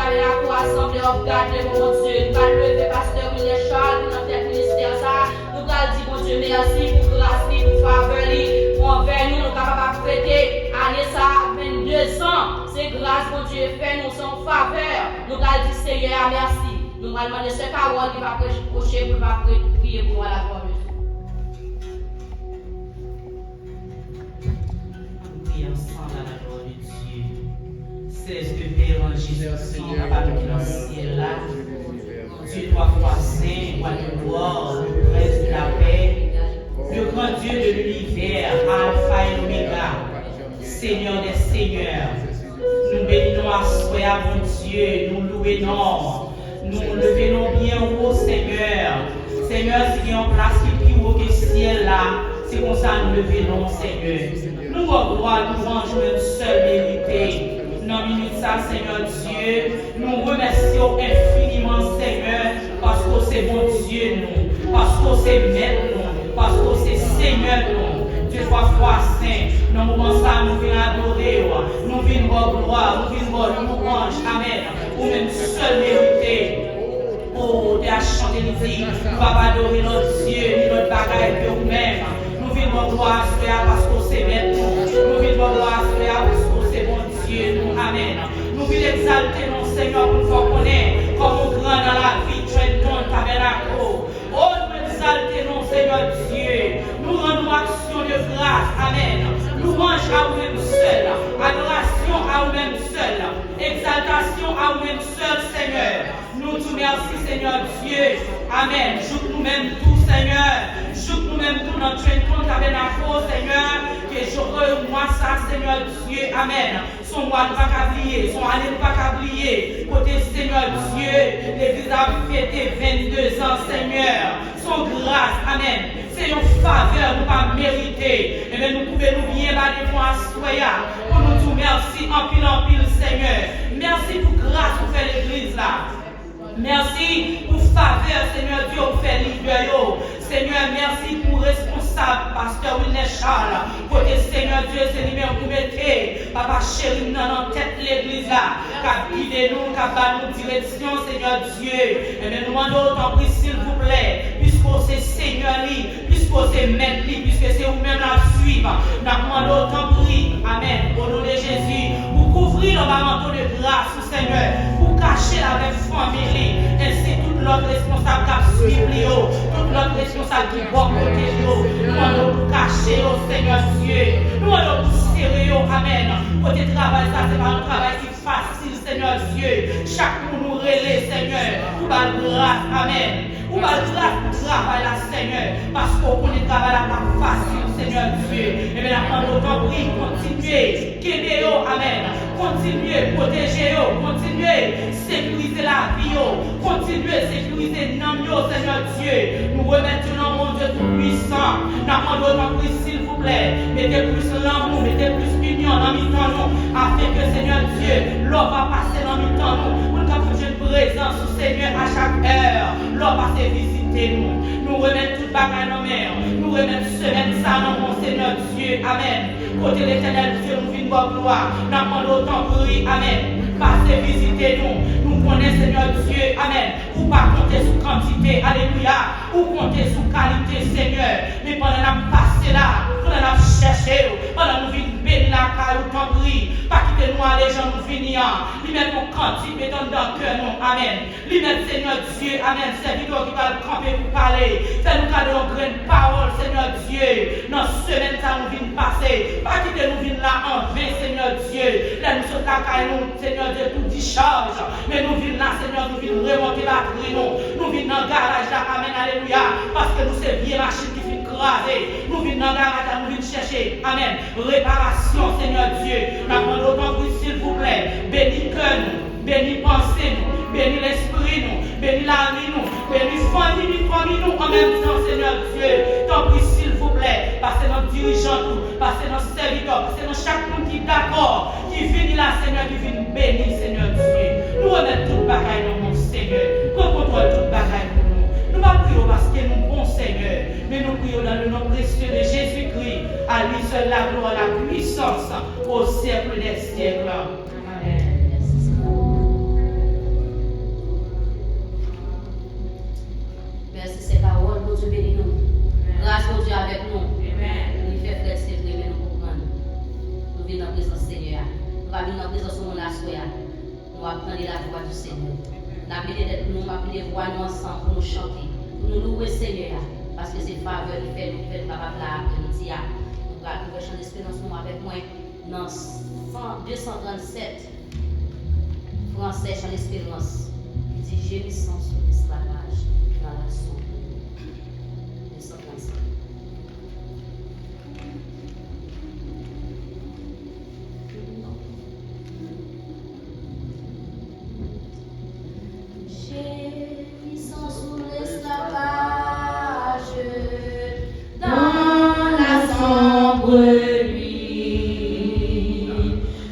aller à la assemblée, regarder mon Dieu. Nous allons lever pasteur William Charles, dans notre ministère ça. Nous allons dire mon Dieu merci pour grâce, pour faveur, envers nous, nous sommes capables de fêter année ça, 22 ans. C'est grâce mon Dieu fait, nous sommes faveur. Nous allons dire Seigneur merci. Nous allons demander ce Carole qui va prêcher pour prier pour la gloire de Dieu. Prions ensemble à la gloire de Dieu. C'est ce que Père en Jésus, Papa qui est dans le ciel là. Dieu trois fois saint, roi de gloire, le prince de la paix, le grand Dieu de l'univers, Alpha et Omega, Seigneur des seigneurs. Nous bénissons à soi, mon Dieu, nous louons, nous levons bien haut, Seigneur. Seigneur, si en place qui est plus haut que le ciel là, c'est comme ça nous levons, Seigneur. Nous gloire, nous rangeons une seule vérité. Dans la minute ça, Seigneur Dieu, nous remercions infiniment, Seigneur, parce que c'est bon Dieu, nous, parce que c'est maître, nous, parce que c'est Seigneur, nous. Dieu soit saint. Dans le moment ça, nous venons adorer, nous venons gloire, nous venons louange, amen. Ou même seule vérité. Oh, tu as chanté les îles, nous va adorer notre Dieu, notre bagaille que nous-mêmes. Nous venons gloire parce que c'est maître, nous venons gloire parce que c'est bon Dieu, nous, amen. Nous voulons exalter nos Seigneur pour nous connaître comme on grand dans la vie, tu es ton tabernacle. Oh, nous exalter nos Seigneur Dieu. Nous rendons action de grâce, amen. Louange à vous-même seul, adoration à vous-même seul, exaltation à vous-même seul, Seigneur. Nous te remercions, Seigneur Dieu, amen. Joue nous-mêmes tout, Seigneur. Joue nous-mêmes tout dans ton tabernacle, Seigneur. Que je moi ça, Seigneur Dieu, amen. Son mois ne pas qu'oublier, son année ne pas qu'oublier. Côté Seigneur Dieu, l'Église a fêté 22 ans, Seigneur. Son grâce, amen. C'est une faveur, nous pas mérité. Et bien nous pouvons nous bien battre pour Assoya. Pour nous dire merci en pile, Seigneur. Merci pour grâce pour faire l'Église là. Merci pour faveur, Seigneur Dieu, pour faire leader. Seigneur, merci pour responsable, pasteur William Charles. Côté Seigneur Dieu, c'est lui-même pour mettre Papa chéri dans tête l'église là. Qu'a guidé nous, qu'a donné nous direction, Seigneur Dieu. Et bien nous demandons autant prie, s'il vous plaît, puisque c'est Seigneur lui, puisque c'est maître lui, puisque c'est vous-même la suivre. Nous demandons autant prie, amen, au nom de Jésus, pour couvrir le manteau de grâce, Seigneur, pour cacher avec famille, ainsi toute l'autre responsable qui suit, toute l'autre responsable qui va côté nous allons nous cacher au Seigneur Dieu, nous allons nous serrer, amen. Côté travail, ça c'est pas un travail qui est facile, Seigneur Dieu. Chaque jour nous relais, Seigneur, pour la grâce, amen. Pour la grâce pour travail là, Seigneur, parce qu'on connaît le travail là pas facile, Seigneur Dieu. Et bien, nous allons continuer, amen. Continuez, protéger, continuez, sécuriser la vie, continuez, sécuriser nos Seigneur Dieu. Nous remettons mon Dieu tout-puissant. Nous demandons s'il vous plaît, mettez plus l'amour, mettez plus l'union dans nous, afin que Seigneur Dieu, l'eau va passer dans nous, pour nous faire une présence au Seigneur à chaque heure. L'eau va se visiter nous. Nous remettons tout bagage dans nos mains. Nous remettons semaine ça dans mon Seigneur Dieu. Amen. Côté l'éternel Dieu, nous venons voir gloire. Nous demandons autant prier. Amen. Passez visiter nous. Nous connaissons Seigneur Dieu. Amen. Ou pas compter sur quantité. Alléluia. Ou compter sur qualité, Seigneur. Mais pendant la passé là, pendant la chercher, pendant nous venons bénir la caille, autant prier. Pas quitter nous à les gens nous venir. Lui mettre mon quantité dans le cœur, non. Amen. Lui mettre Seigneur Dieu. Amen. C'est lui qui va camper pour parler. C'est nous qui avons une parole, Seigneur Dieu. Dans ce semaine, ça nous vient passer. Pas quitter nous venir là en vain, Seigneur Dieu. Là, nous sommes là, nous, Seigneur Dieu, tout discharge. Mais nous venons là, Seigneur, nous venons remonter la pluie, nous venons dans le garage là, amen, alléluia. Parce que nous, c'est bien machine qui fait craser. Nous venons dans le garage là, nous venons chercher, amen, réparation, Seigneur Dieu. Nous demandons autant pour s'il vous plaît, bénis cœur nous, bénis pensée nous, bénis l'esprit nous, bénis la vie nous, bénis famille nous, en même temps, Seigneur Dieu. T'en prie, s'il vous plaît, passez notre dirigeant tout, passez notre serviteur, passez notre chaque monde qui est d'accord, qui finit là, Seigneur, qui vient bénir, Seigneur Dieu. Nous remettons toute bagaille dans mon Seigneur, qu'on contrôle toute bagaille pour nous. Nous ne prions pas parce que nous sommes bons, Seigneur, mais nous prions dans le nom précieux de Jésus-Christ, à lui seul la gloire, la puissance, au siècle des siècles. Amen. entendre la voix du Seigneur. Nous m'appeler voix nous ensemble pour nous chanter, pour nous louer Seigneur, parce que c'est faveur qui fait nous capables l'après-midi. Nous allons chanter l'espérance avec moi dans 237 français chant l'espérance. Il dit gémissant sur l'esclavage dans la sombre. 237. Gémissant sous l'esclavage dans la sombre nuit.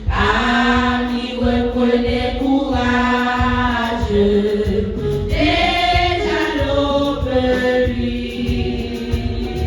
Amis, reprenez courage, déjà l'aube nuit.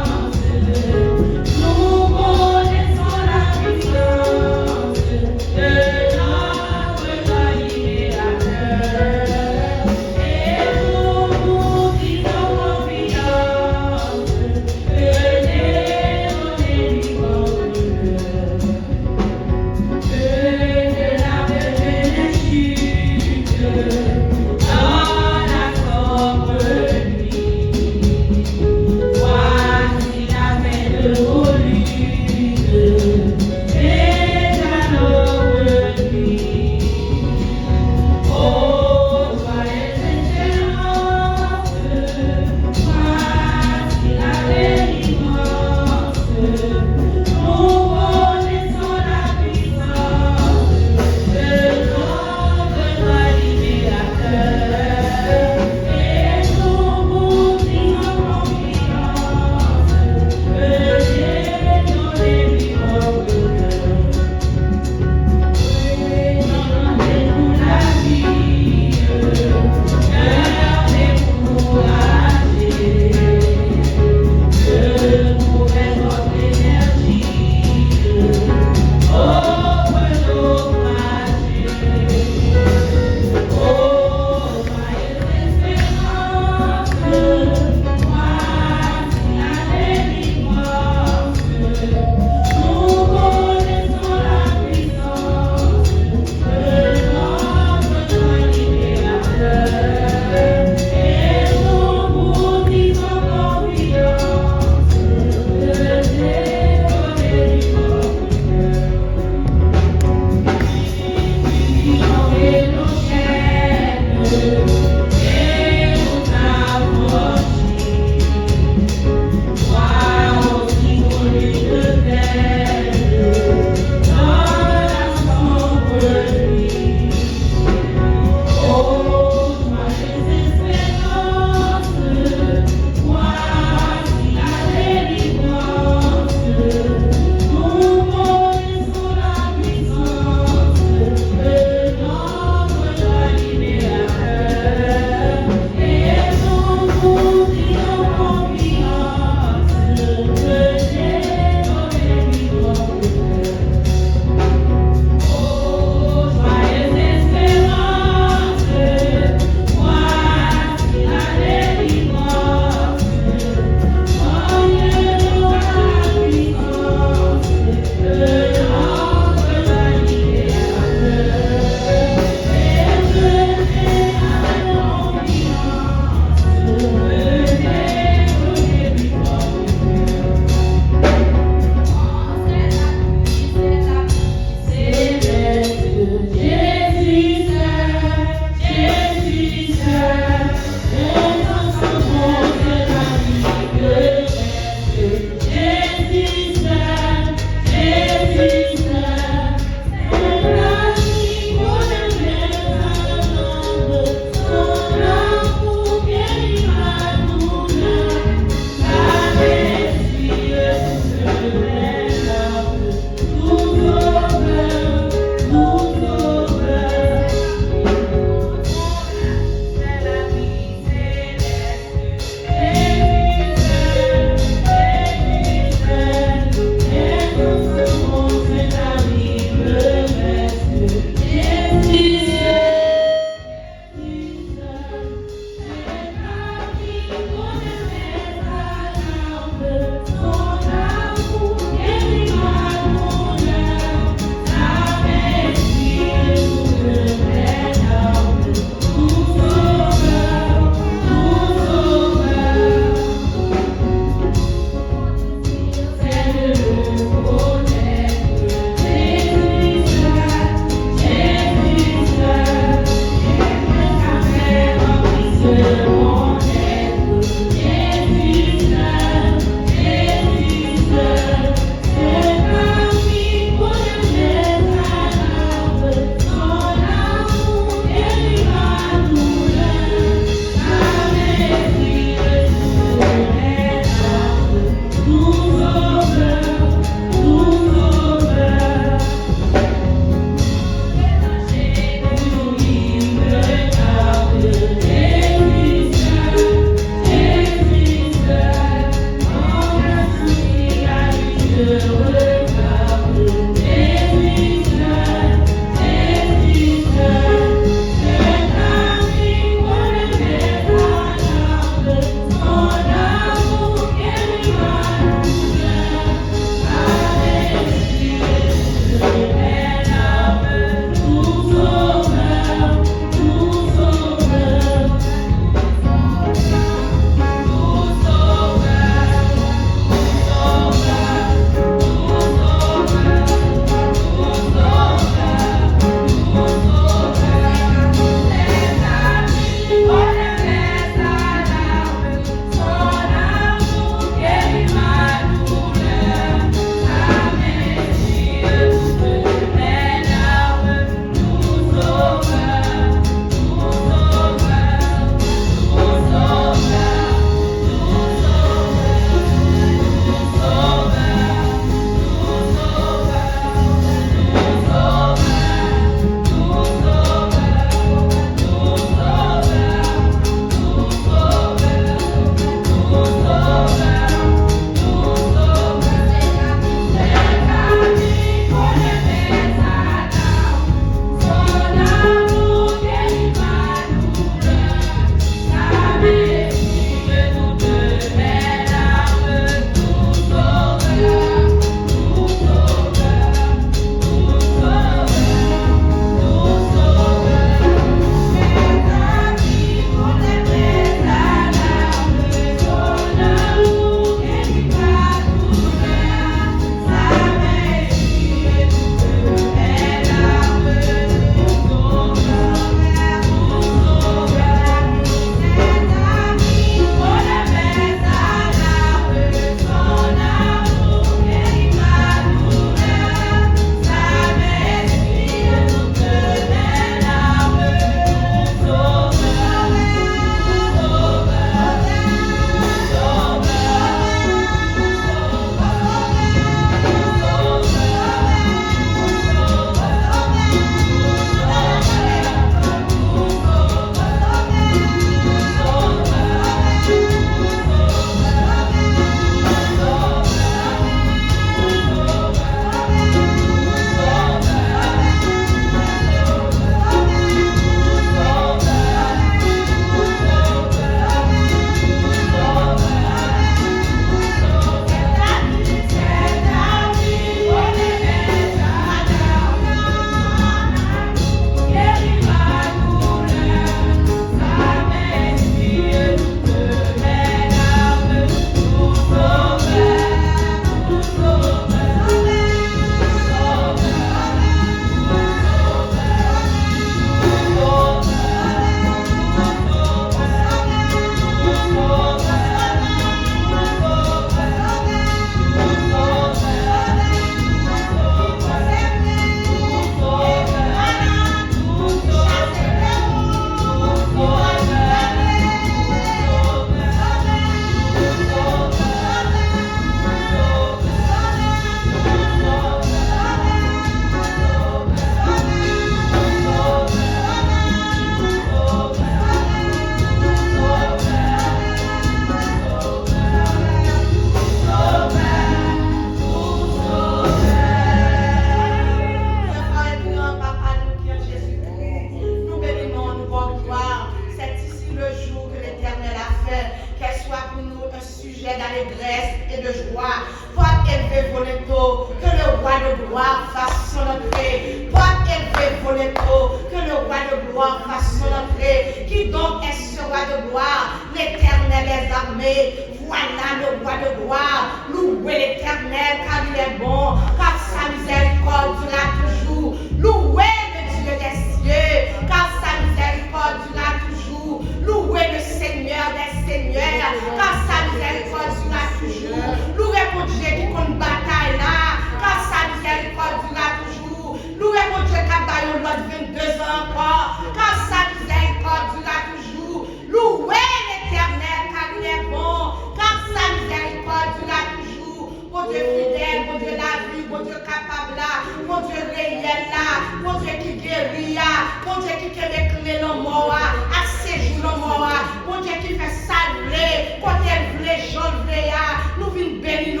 sujet d'allégresse et de joie. Porte élevé Voleto, que le roi de gloire fasse son entrée. Porte élevé Voleto, que le roi de gloire fasse son entrée. Qui donc est ce roi de gloire? L'Éternel est armé. Voilà le roi de gloire. Louez l'Éternel car il est bon, car sa miséricorde durera toujours. Louez le Dieu des cieux, car sa miséricorde durera toujours. Louez le Seigneur des seigneurs, car sa miséricorde durera toujours. Louez mon Dieu qui compte bataille là, car sa miséricorde durera toujours. Louez mon Dieu qui a baillé l'autre 22 ans encore, car sa miséricorde durera toujours. Louez l'Éternel car il est bon, car sa miséricorde durera toujours. Mon Dieu fidèle, mon Dieu la vie, mon Dieu capable là, mon Dieu réel là, mon Dieu qui guérit là, mon Dieu qui éclairer le mort à séjour le mort, mon Dieu qui fait saluer, quand elle voulait, j'en voulais, nous venons bénir,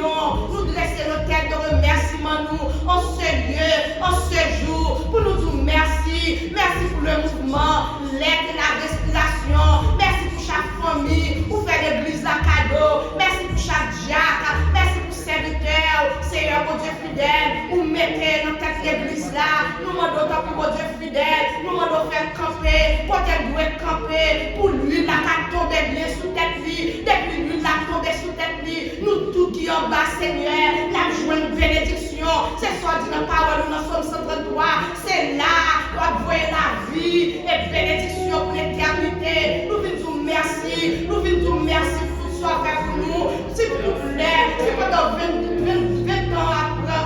nous dresser nos têtes de remerciement nous, en ce lieu, en ce jour, pour nous dire merci, merci pour le mouvement, l'aide et la respiration, merci pour chaque famille, pour faire l'église à cadeau, merci pour chaque diacre, merci pour serviteur, Seigneur, mon Dieu fidèle, vous mettez dans cette église là, nous demandons pour mon Dieu fidèle, nous demandons faire camper, pour qu'elle doit camper, pour lui, la tomber bien sous tête vie, depuis lui, la tomber sous tête vie, nous tout qui en bas, Seigneur, la joie une bénédiction, c'est soit dit dans la parole, nous sommes 133, c'est là, on voit la vie et bénédiction pour l'éternité, nous venons merci, nous venons merci pour soit fait pour nous, s'il vous plaît, c'est pendant 20 ans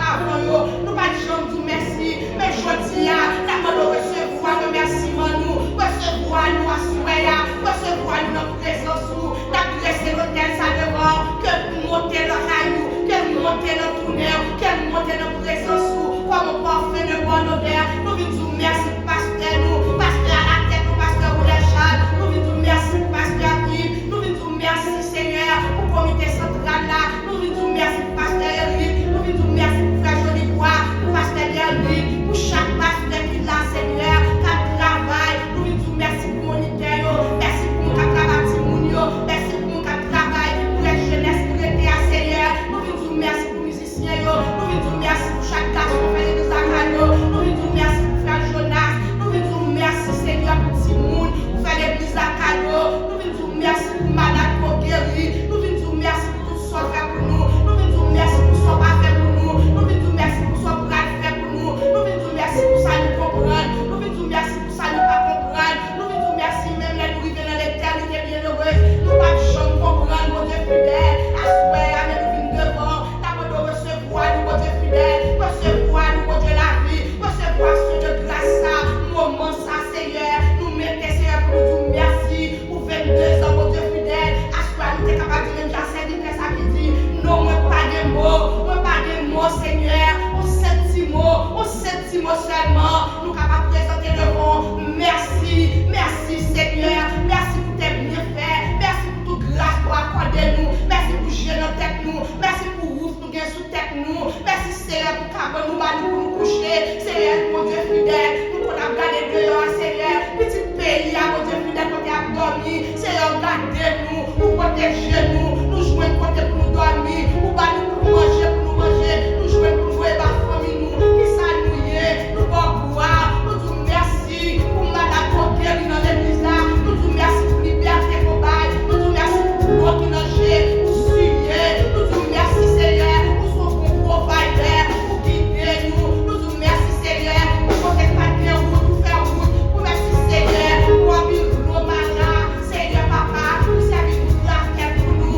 avant nous, pas de gens nous merci, mais je dis à la demande recevoir remerciement nous, recevoir nous à souhait, recevoir nous dans présence nous, la blessé l'hôtel ça devant, que nous monter dans caillou, que nous monter dans tourneur, que nous monter dans présence nous, comme un parfum de bonne odeur, nous venons merci pasteur nous, pasteur à la tête, nous pasteur pour les chats, nous venons merci pasteur Yves, nous venons merci Seigneur pour le comité central là, nous venons merci pour pasteur Eric, nous venons merci pour frère Jolibois, pour pasteur Derby, pour chaque pasteur qui là Seigneur, qui travaille, nous venons merci pour moniteur, merci pour mon travail Timounio, merci pour mon travail pour les jeunesses, pour l'été à Seigneur, nous venons merci pour les musiciens, nous venons merci pour chaque garçon qui fait des accords, nous venons merci pour frère Jonas, nous venons merci Seigneur pour Timoun, pour faire l'église à cadeau, nous venons merci pour malade pour guérir, nous venons merci pour tout ce fait pour nous, nous venons merci pour ce pas fait pour nous, nous venons merci pour ce pas fait pour nous, nous venons merci pour ça nous comprendre, nous venons merci pour ça nous pas comprendre, nous venons merci même les nous arriver dans l'éternité bienheureuse, nous pas jamais comprendre mon Dieu fidèle, à souhait, à nous venir devant, d'abord de recevoir nous mon Dieu fidèle, recevoir nous mon Dieu la vie, recevoir ce de grâce ça, moment ça Seigneur, nous mettez Seigneur pour nous dire merci pour 22 ans mon Dieu fidèle, à souhait nous sommes capables de même la serviteur ça qui dit, non moi pas de mots Seigneur, on senti mot seulement, nous capables de présenter devant, merci Seigneur, merci pour tes bienfaits, merci pour toute grâce pour accorder nous, merci pour gérer notre tête nous, merci pour ouvrir nous gain sous tête nous, merci Seigneur pour cabane nous pour nous coucher, Seigneur mon Dieu fidèle, nous pour regarder dehors Seigneur, petit pays mon Dieu fidèle quand tu as dormi, Seigneur regardez-nous, nous protégez-nous, nous jouons côté pour nous dormir, nous battons pour manger, nous jouons pour jouer par famille nous, qui s'annuyer, nous pour boire, nous disons merci pour madame Coquet qui dans l'église là, nous disons merci pour liberté pour bail, nous disons merci pour l'eau qui dans chez, pour suivre, nous disons merci Seigneur, pour son provider, pour guider nous disons merci Seigneur, pour côté papier pour faire route, pour merci Seigneur, pour abrir l'eau malade, Seigneur papa, pour servir pour la terre pour nous,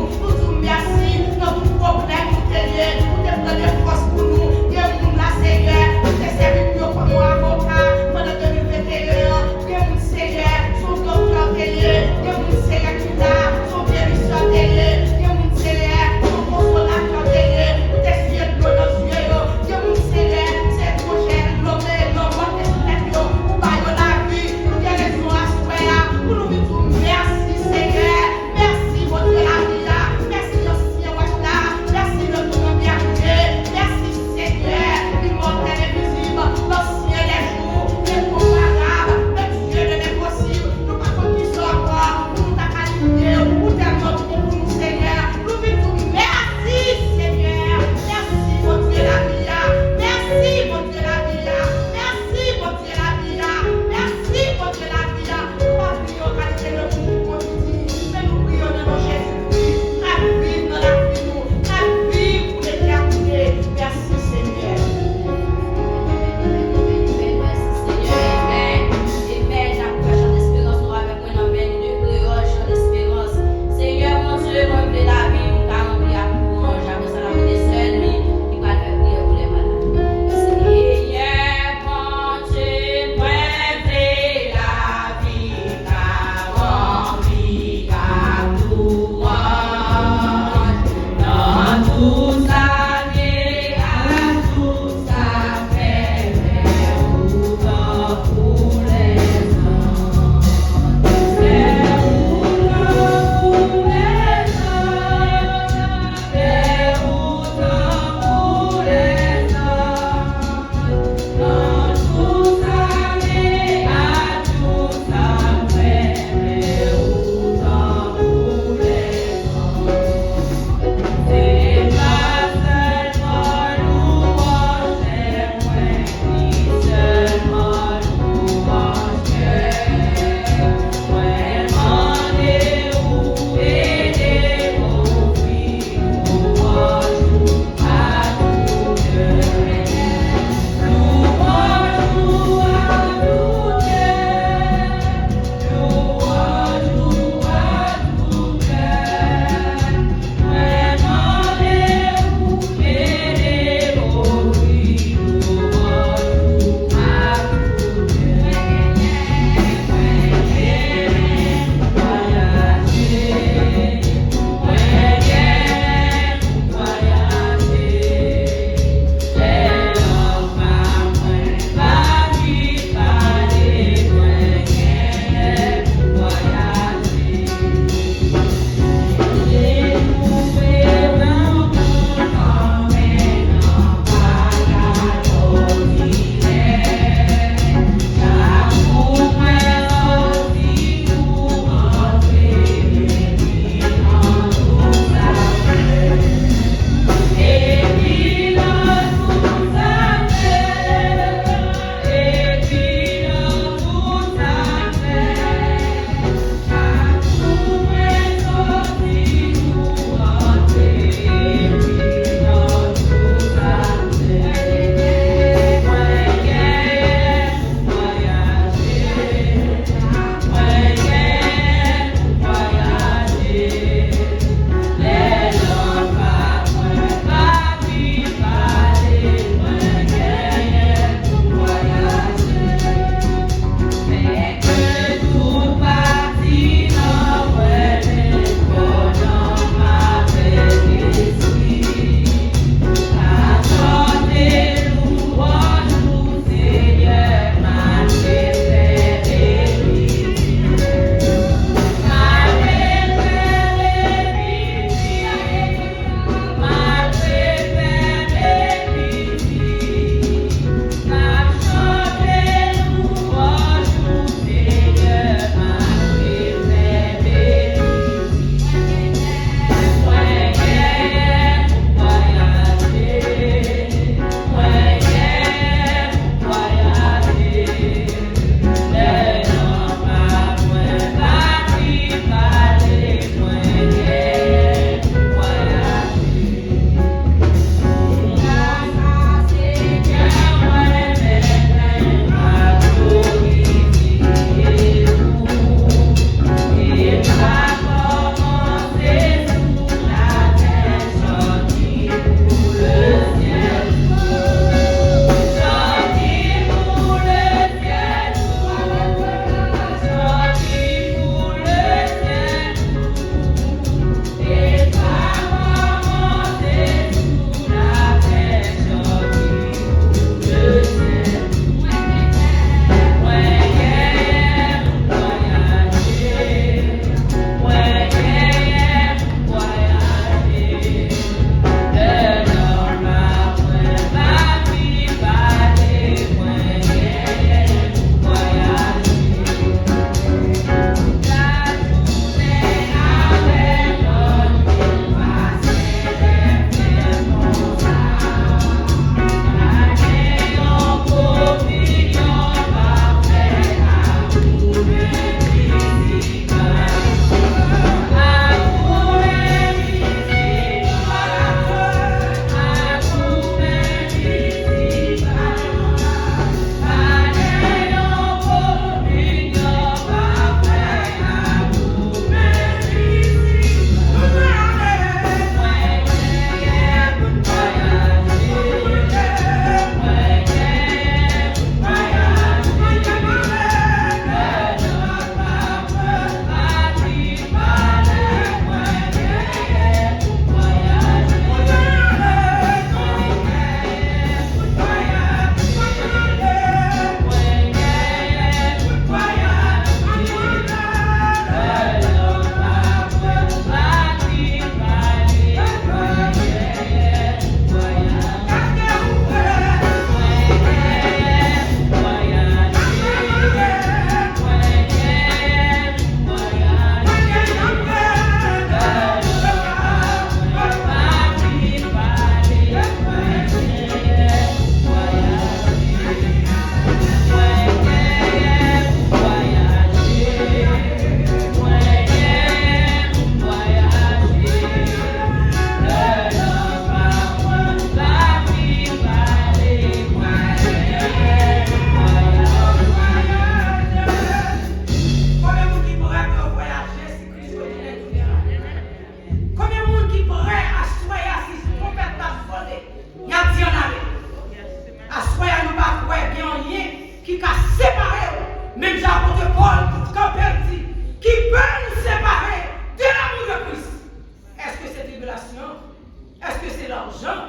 c'est l'argent?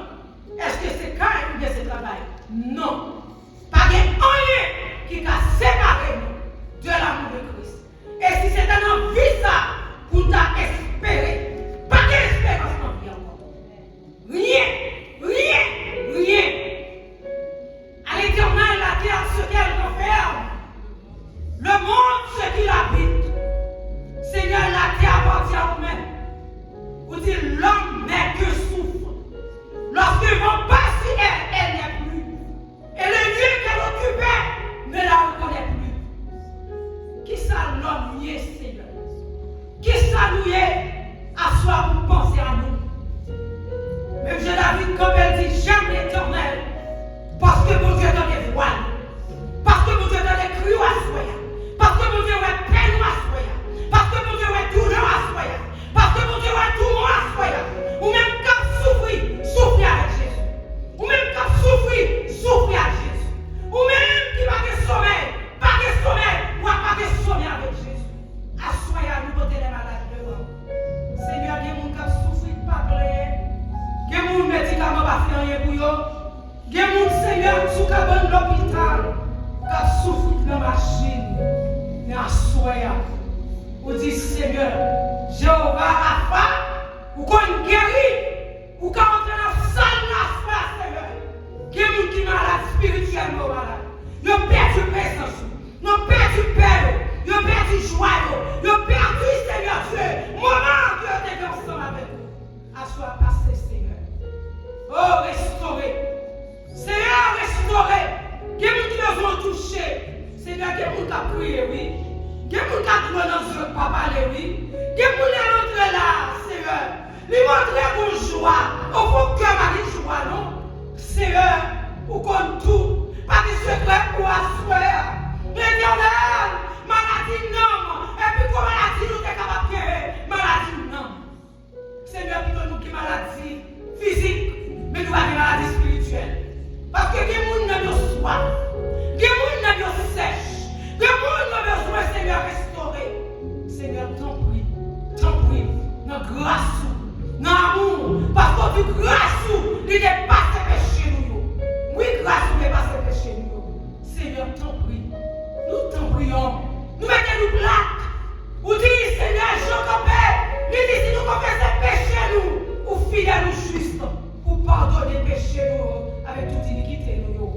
Est-ce que c'est carré ou bien c'est travail? Non. Pas de rien qui a séparé nous de l'amour de Christ. Et si c'est un envie ça, pour t'espérer, pas d'espérance dans la vie encore. Rien. À l'éternel, la terre, ce qu'elle renferme, le monde, ce qu'il habite. Seigneur, la terre appartient à vous-même. Vous dites, l'homme n'est que souffre. Lorsque vont passer, elle n'est plus. Et le lieu qu'elle occupait ne la reconnaît plus. Qui ça l'homme y est, Seigneur? Qui ça nous est à soi pour penser à nous? Même je David, comme elle dit, j'aime l'Éternel. Parce que mon Dieu est dans les voiles. Parce que mon Dieu est dans les crues à soya. Parce que mon Dieu est peine à soya. Parce que mon Dieu est douleur à soya. Parce que mon Dieu est tourment à soya. Ou même quand souffrir avec Jésus. Ou même quand souffrir avec Jésus. Ou même qui va de sommeil, ou pas de sommeil avec Jésus. À soya, nous porter les malades devant. Seigneur, il y a des gens qui souffrent pas de rien. Il y a des gens qui médicaments pas faire rien pour eux. Il y a des gens, Seigneur, qui sont dans l'hôpital, qui souffrent dans la machine. Mais à soya, vous dites, Seigneur, Jéhovah Rapha, ou qu'on guérit, ou qu'on entre dans la salle de la Seigneur. Il y a des gens qui sont malades, spirituellement malades. Ils ont perdu présence, ils ont perdu paix, ils ont perdu joie, ils ont perdu, Seigneur Dieu, moment que tu es ensemble avec nous. À soi passé, Seigneur. Oh, restaurer. Seigneur, restaurer. Il y a des gens qui nous ont touchés. Seigneur, il y a des gens qui ont prié, oui. Il y a des gens qui ont trouvé dans ce papa, oui. Il y a des gens qui ont rentré là, Seigneur. Ils montrent pour joie. Au fond, cœur m'a dit joie, non? Seigneur, pour qu'on tout. Pas de secret pour assurer. L'Éternel, maladie non. Et puis comment maladie nous est capable de guérir? Maladie non. Seigneur, plutôt nous qui maladie physique, mais nous avons maladie spirituelle. Parce que les gens n'ont pas soif. Les gens n'ont pas sèche. Les gens n'ont pas besoin, Seigneur, restaurer. Seigneur, t'en prie, dans grâce, dans amour, parce que tu grâce, il dépasse les péchés nous. Oui, grâce, il dépasse les péchés nous. Seigneur, t'en prie, nous t'en prions. Nous mettons-nous plaques. Vous dites, Seigneur, je compère. Il dit, si nous confessons péchés, nous, ou fidèles ou justes, pour pardonner les péchés, nous, avec toute iniquité, nous.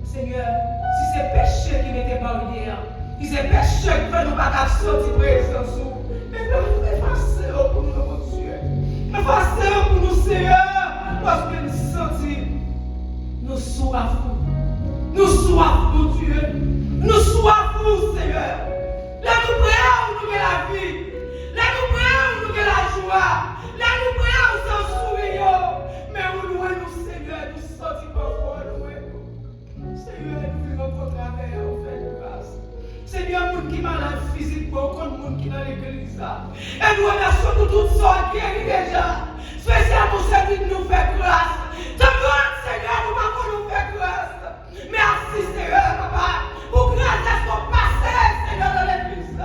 Seigneur, si c'est péché qui m'était barrière, si c'est péché qui fait nous pas sortir présence, mais effacez-le pour nous, mon Dieu. Effacez-le pour nous, Seigneur, parce que nous sentons, nous soifons. Nous soifons, Dieu. Nous soifons, Seigneur. Là, nous prions pour nous la vie. Là, nous prions pour nous la joie. Là, nous prions pour nous sourire. Mais nous nous, Seigneur, nous sentons parfois, nous. Seigneur, nous vivons contre travers, on fait grâce. Seigneur, nous qui malade physiquement, comme nous qui dans l'église. Et nous remercions pour toutes sortes qui guéris déjà. Spécialement celui qui nous fait grâce. De grâce, Seigneur, nous ne nous faire grâce. Merci, Seigneur, papa. Pour grâce à ce qu'on passe, Seigneur, dans l'église.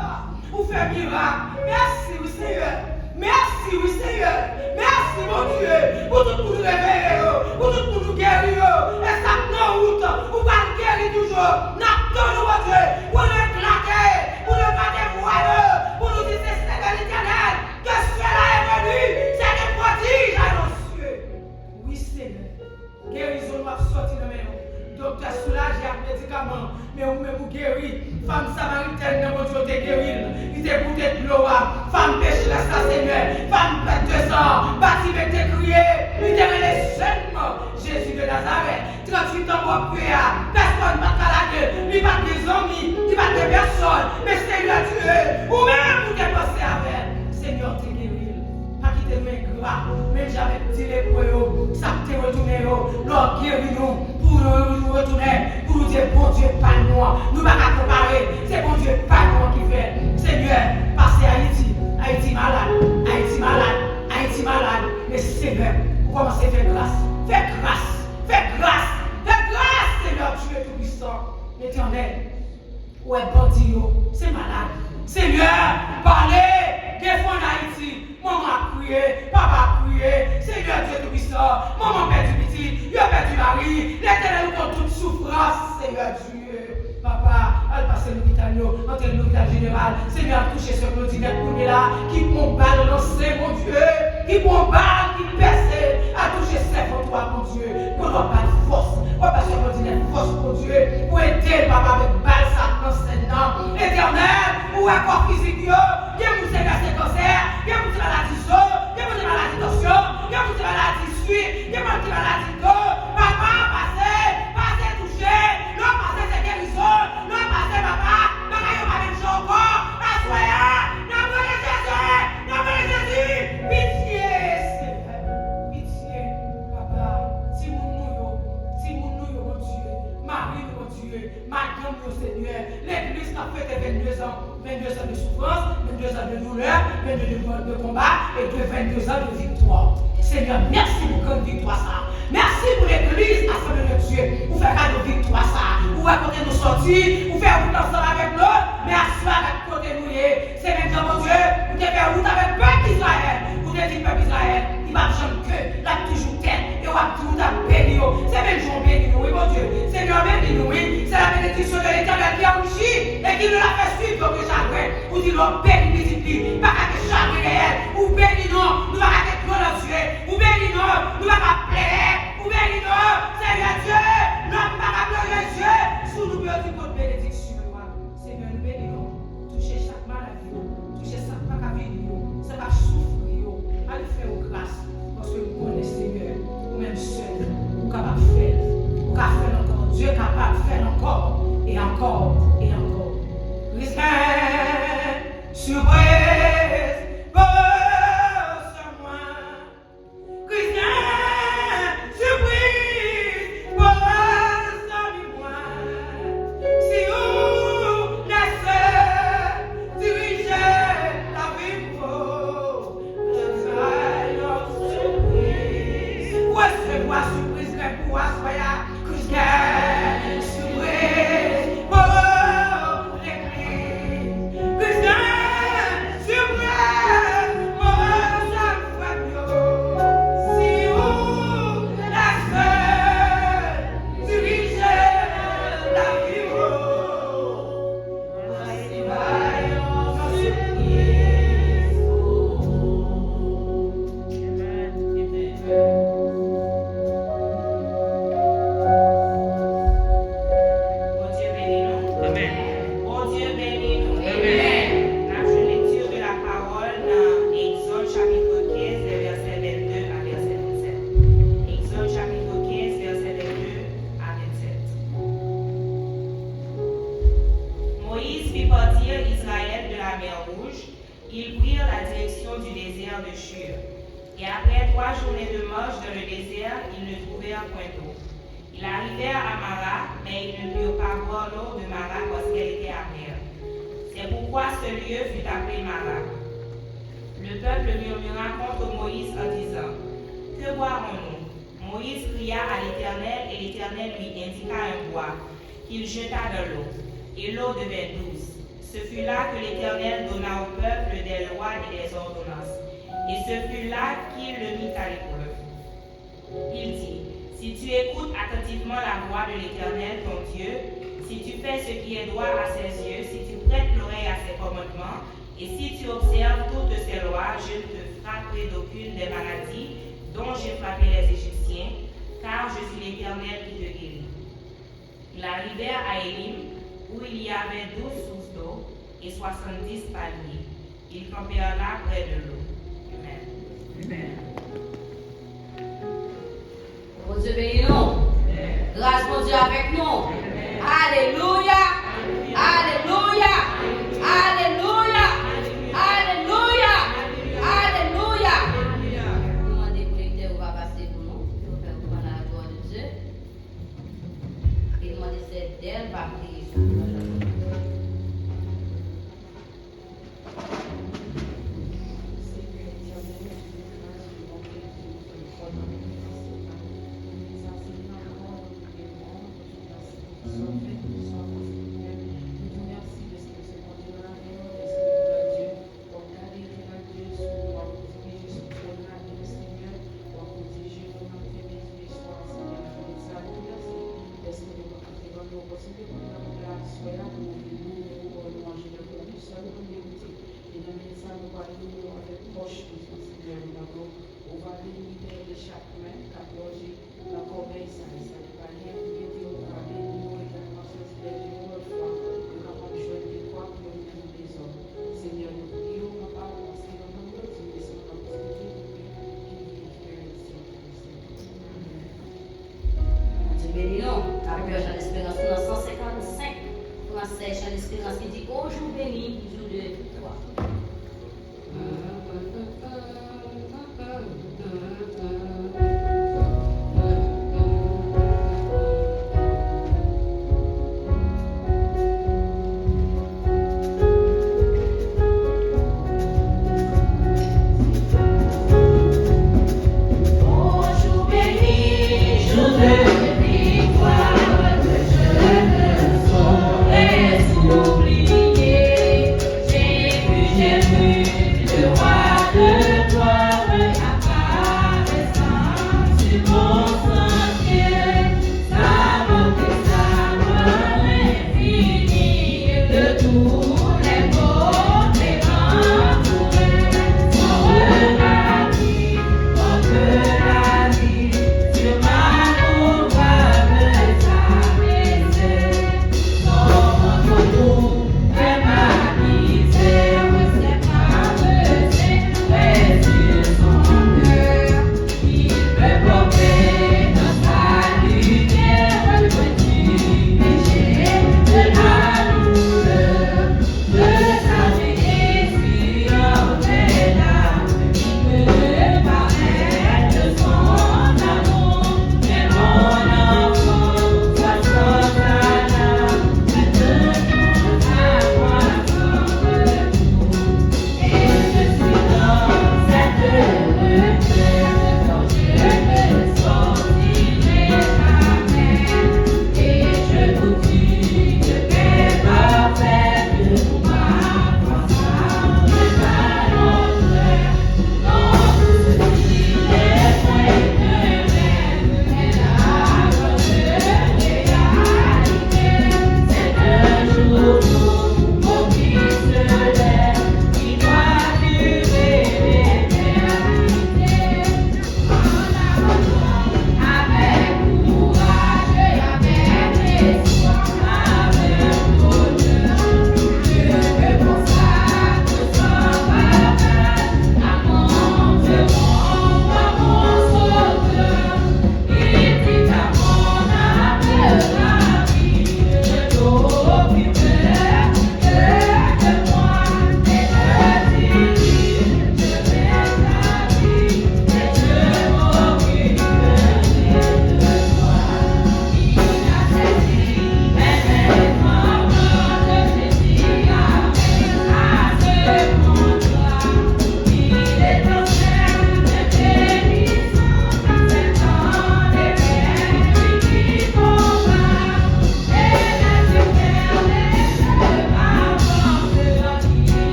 Pour faire miracle. Merci, oui, Seigneur. Merci, oui, Seigneur. Merci, mon Dieu. Pour tout nous réveiller, pour tout nous guérir. Et ça, nos routes, pour pas nous guérir toujours. N'attendons, mon Dieu, pour nous éclater, pour nous faire des voiles, pour nous dire, Seigneur l'Éternel, que cela est venu. C'est des prodiges à nos cieux. Oui, Seigneur. Guérison doit sortir de mes mains. Docteur soulage avec médicaments, mais vous-même vous guérir. Femme samaritaine, dans votre Dieu, guérir. Il t'est pour tête l'eau. Femme pêche la Seigneur. Femme pète de sang. Bâti avec tes criers. Il t'est les seulement. Jésus de Nazareth. 38 ans pour prier. Personne ne va pas la gueule. Il va des amis. Il va des personnes. Mais Seigneur Dieu. Ou même vous t'es passé avec. Seigneur, t'es guéri. Pas quitter mes gras. Mais j'avais dit les poètes. Ça t'est retourné. Lord, guéris-nous. Pour nous retourner, pour nous dire, bon Dieu, pas moi. Nous ne pouvons pas comparer. C'est bon Dieu, pas moi qui fait. Seigneur, passez à Haïti. Haïti malade. Haïti malade. Haïti malade. Mais Seigneur, vous commencez à faire grâce. Fais grâce. Fais grâce. Fais grâce, Seigneur, tu es tout-puissant. L'Éternel. Ouais, bandit, c'est malade. Seigneur, parlez. Défends Haïti. Maman a prié. Papa a prié. Seigneur, Dieu tout-puissant. Maman général. Seigneur, touchez ce Claudinette pour là, qui prend balle lancée, mon Dieu, qui prend balle, qui perce, à toucher ses pour toi, mon Dieu, pour nous pas de force, pour pas ce Claudinette force, mon Dieu, pour aider papa avec balle, ça lancée non. Éternel, ou accord physique, qui vous est cassé cancer, qui vous est maladie chaud, qui vous est maladie tension, qui vous est maladie suite, qui vous est maladie d'eau, papa, passez, touché, non, passez, c'est guérison, non, passez, papa, bagaille, pas même chose encore, assoyez, non, voyez Jésus, non, voyez Jésus, pitié, Seigneur, pitié, papa, si mon nouveau, mon Dieu, Marie, mon Dieu, madame, mon Seigneur, l'église a fait 22 ans de souffrance, 22 ans de douleur, 22 ans de combat et 22 ans de victoire. Seigneur, merci pour cette victoire ça. Merci pour l'église, Assemblée de Dieu, pour faire cadeau de victoire ça. Pour apporter nos sorties, pour faire route ensemble avec nous, mais asseoir avec côté nous. C'est maintenant, mon Dieu, pour te faire route avec le peuple d'Israël. Pour te dire, peuple d'Israël, il va jamais que, la toujours tête, et on va tout béni. C'est même jour béni, oui, mon Dieu. Seigneur, béni nous, oui. C'est la bénédiction de l'Éternel qui a enrichi et qui nous l'a fait suivre que chagrin. Pour dire, nous béni, multiplie, pas qu'à chagrin réel. Ou béni nous, nous va qu'à trop le tuer. Ou béni nous va qu'à plaire. Ou béni nous, Seigneur Dieu, nous va qu'à pleurer Dieu. Sous nous bénis votre bénédiction, Seigneur, nous bénissons. Touchez chaque maladie, touchez chaque maladie, c'est pas souffrir, allez faire grâce. Parce que vous connaissez, Seigneur, vous-même seul, vous capable de faire. Vous capable de faire encore. Dieu est capable de faire encore. Et encore, et encore. Rien, surprise, pour sur moi. Rien, surprise, pour sur moi. Si vous laissez diriger la vie pour je surprise. Où est-ce que moi surprise, mais pour assoya, Christian, surprise, pour l'église. Christian, surprise, pour Jean-Fabio. Si vous laissez diriger la vie voici ma surprise. Bon Dieu béni nous. Amen. La lecture de la parole dans Exode chapitre 15, verset 22 à verset 27. Exode chapitre 15, verset 22 à 27. Moïse fit partir Israël de la mer Rouge. Ils prirent la direction du désert de Shur. Et après 3 journées de marche dans le désert, ils ne trouvèrent point d'eau. Ils arrivèrent à Mara, mais ils ne purent pas boire l'eau de Mara parce qu'elle était amère. C'est pourquoi ce lieu fut appelé Mara. Le peuple murmura contre Moïse en disant, « Que boirons-nous » Moïse cria à l'Éternel, et l'Éternel lui indiqua un bois, qu'il jeta dans l'eau, et l'eau devint douce. Ce fut là que l'Éternel donna au peuple des lois et des ordonnances, et ce fut là qu'il le mit à l'épreuve. Il dit, si tu écoutes attentivement la voix de l'Éternel, ton Dieu, si tu fais ce qui est droit à ses yeux, si tu prêtes l'oreille à ses commandements, et si tu observes toutes ses lois, je ne te frapperai d'aucune des maladies dont j'ai frappé les Égyptiens, car je suis l'Éternel qui te guérit. Ils arrivèrent à Élim, où il y avait 12 sources d'eau et 70 palmiers. Ils campèrent là près de l'eau. Amen. Amen. Bon Dieu bénis nous. Grâce mon Dieu avec nous. Alléluia. Alléluia. Alléluia. Alléluia. Alléluia. Demandez pour l'église où va passer pour nous. Pour faire pour la gloire de Dieu. Et demandez cette d'elle va prier sur nous. seulement vérité. Et dans les ça, nous allons nous avec proche de son Seigneur. D'abord, on va limiter de chaque main, qu'approcher la corbeille, ça n'est pas rien pour dire, on va nous également se faire du mot de foi, nous avons besoin de quoi pour nous tous les hommes. Seigneur, nous prions, ma parole, parce que nous avons besoin de ce que nous avons Dieu béni, non. Après, j'ai l'espérance dans 155. Français, j'ai l'espérance qui dit au jour béni, jour de victoire. Oublié, j'ai vu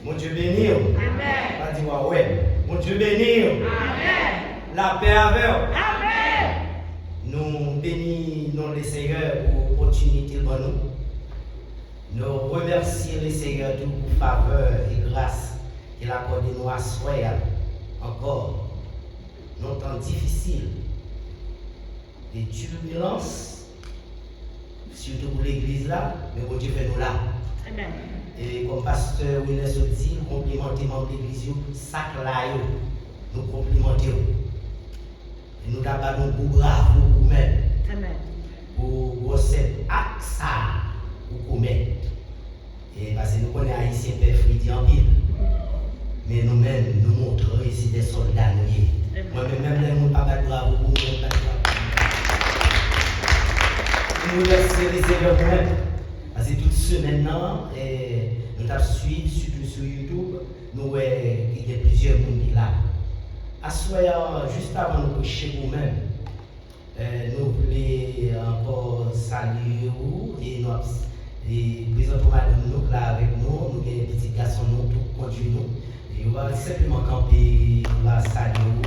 Mon Dieu béni. Amen. Pas dire ouais. Mon Dieu béni. Amen. La paix avec. Amen. Nous bénissons les Seigneurs pour l'opportunité pour nous. Nous remercions les Seigneurs pour faveur et grâce qu'il a accordé nous à soi encore. Dans temps difficiles, des turbulences, surtout pour l'église là, mais bon Dieu fait nous là. Amen. Et comme pasteur Wilner dit, nous complimentons membres de l'église, sac là, nous complimentons. Et nous avons beaucoup bravo pour vous-même. Amen. Pour cet axe pour vous-même. Et parce que nous connaissons haïtiens père Fridi en pile. Mais nous-mêmes, nous montrons ici des soldats nous. Moi-même, les gens ne pas bravo pour nous. Nous remercions les Seigneurs pour nous. Parce que toute semaine, nous avons suivi, surtout sur YouTube, nous voyons qu'il y a plusieurs gens qui sont là. À soir, juste avant de prêcher vous-même, nous voulons encore saluer vous et nous présentons madame nous là avec nous, nous avons des petits garçons nous, tout conduit nous. Et on va simplement camper, on va saluer vous,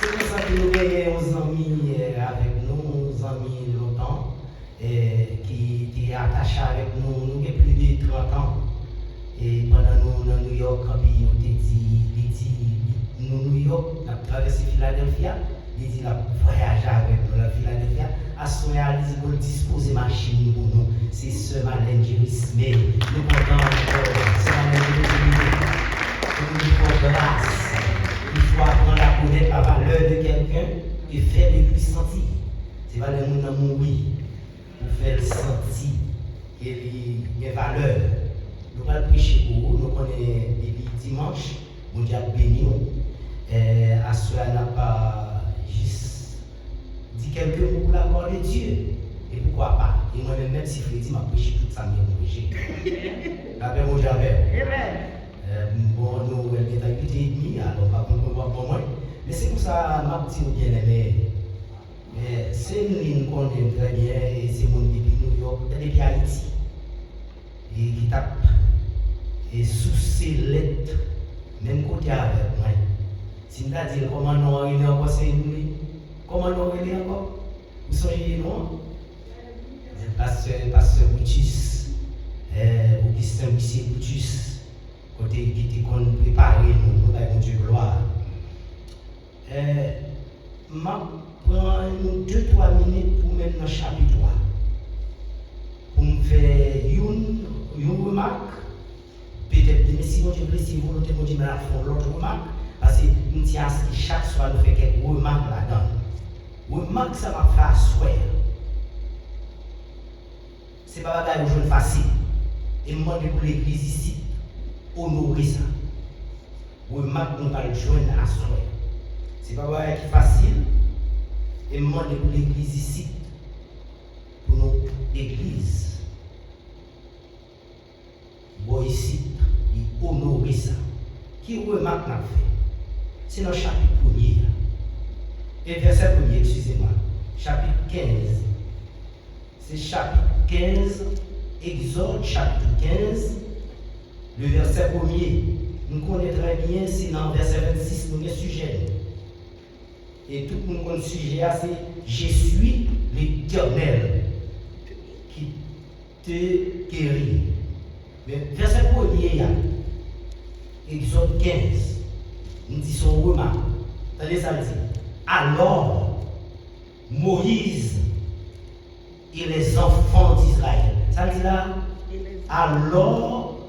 c'est pour ça que nous avons nos amis avec nous, nos amis longtemps, qui étaient attachés avec nous, nous avons plus de 30 ans. Et pendant nous dans New York, quand on dit, nous New York, on a traversé Philadelphia, il dit la voyage avec nous à Philadelphia, à ce moment-là, il dit disposer machine pour nous. C'est ce Marlène Jéris, mais nous comptons c'est Marlène Jéris, nous disons grâce. Il faut apprendre à connaître la valeur de quelqu'un et faire le lui sentir. C'est pas le monde dans mourir pour faire le sentir qu'il y a valeur. Nous allons prêcher pour vous, nous connaissons depuis dimanche, mon Dieu a béni nous. À cela, n'a pas juste dit quelques mots pour la gloire de Dieu. Et pourquoi pas? Et moi-même, même si Freddy m'a prêché tout ça, je prêché. La paix, mon Dieu, bon, nous, elle est à 8h30, alors pas qu'on voit pour moi. Mais c'est pour ça, ma petite bien-aimée. C'est une ligne qu'on aime très bien, et c'est mon depuis New York, depuis Haïti. Et qui tape et sous ses lettres, même côté avec moi. Si je dis comment nous arrivons encore, c'est nous. Comment nous arrivons encore? Vous songez, non? Pasteur Boutis, Augustin Missier Boutis, côté qui était préparé, nous avons Dieu gloire. Je prends 2-3 minutes pour mettre dans le chapitre 3. Pour me faire une remarque, peut-être, mais si vous voulez, si vous volonté, vous dites, l'autre remarque, parce que nous disons que chaque soir, nous faisons quelques remarques là-dedans. Remarque, ça va faire soir. Ce n'est pas un bagage facile. Et moi, pour l'église ici, honorer ça. Remarque, nous allons joindre à soir. Ce n'est pas un bagage facile. Et moi, pour l'église ici, pour notre église. Bon, ici, il honore ça. Qui remarque l'a fait? C'est dans le chapitre 1er. Et verset 1er, excusez-moi. Chapitre 15. C'est chapitre 15, Exode, chapitre 15. Le verset 1er. Nous connaissons très bien, c'est dans le verset 26, nous avons le sujet. Et tout le monde connaît le sujet, c'est je suis l'Éternel qui te guérit. Mais verset 1er, Exode 15, nous disons son remarque. Attendez ça dit. Alors, Moïse et les enfants d'Israël. Ça dit là. Alors,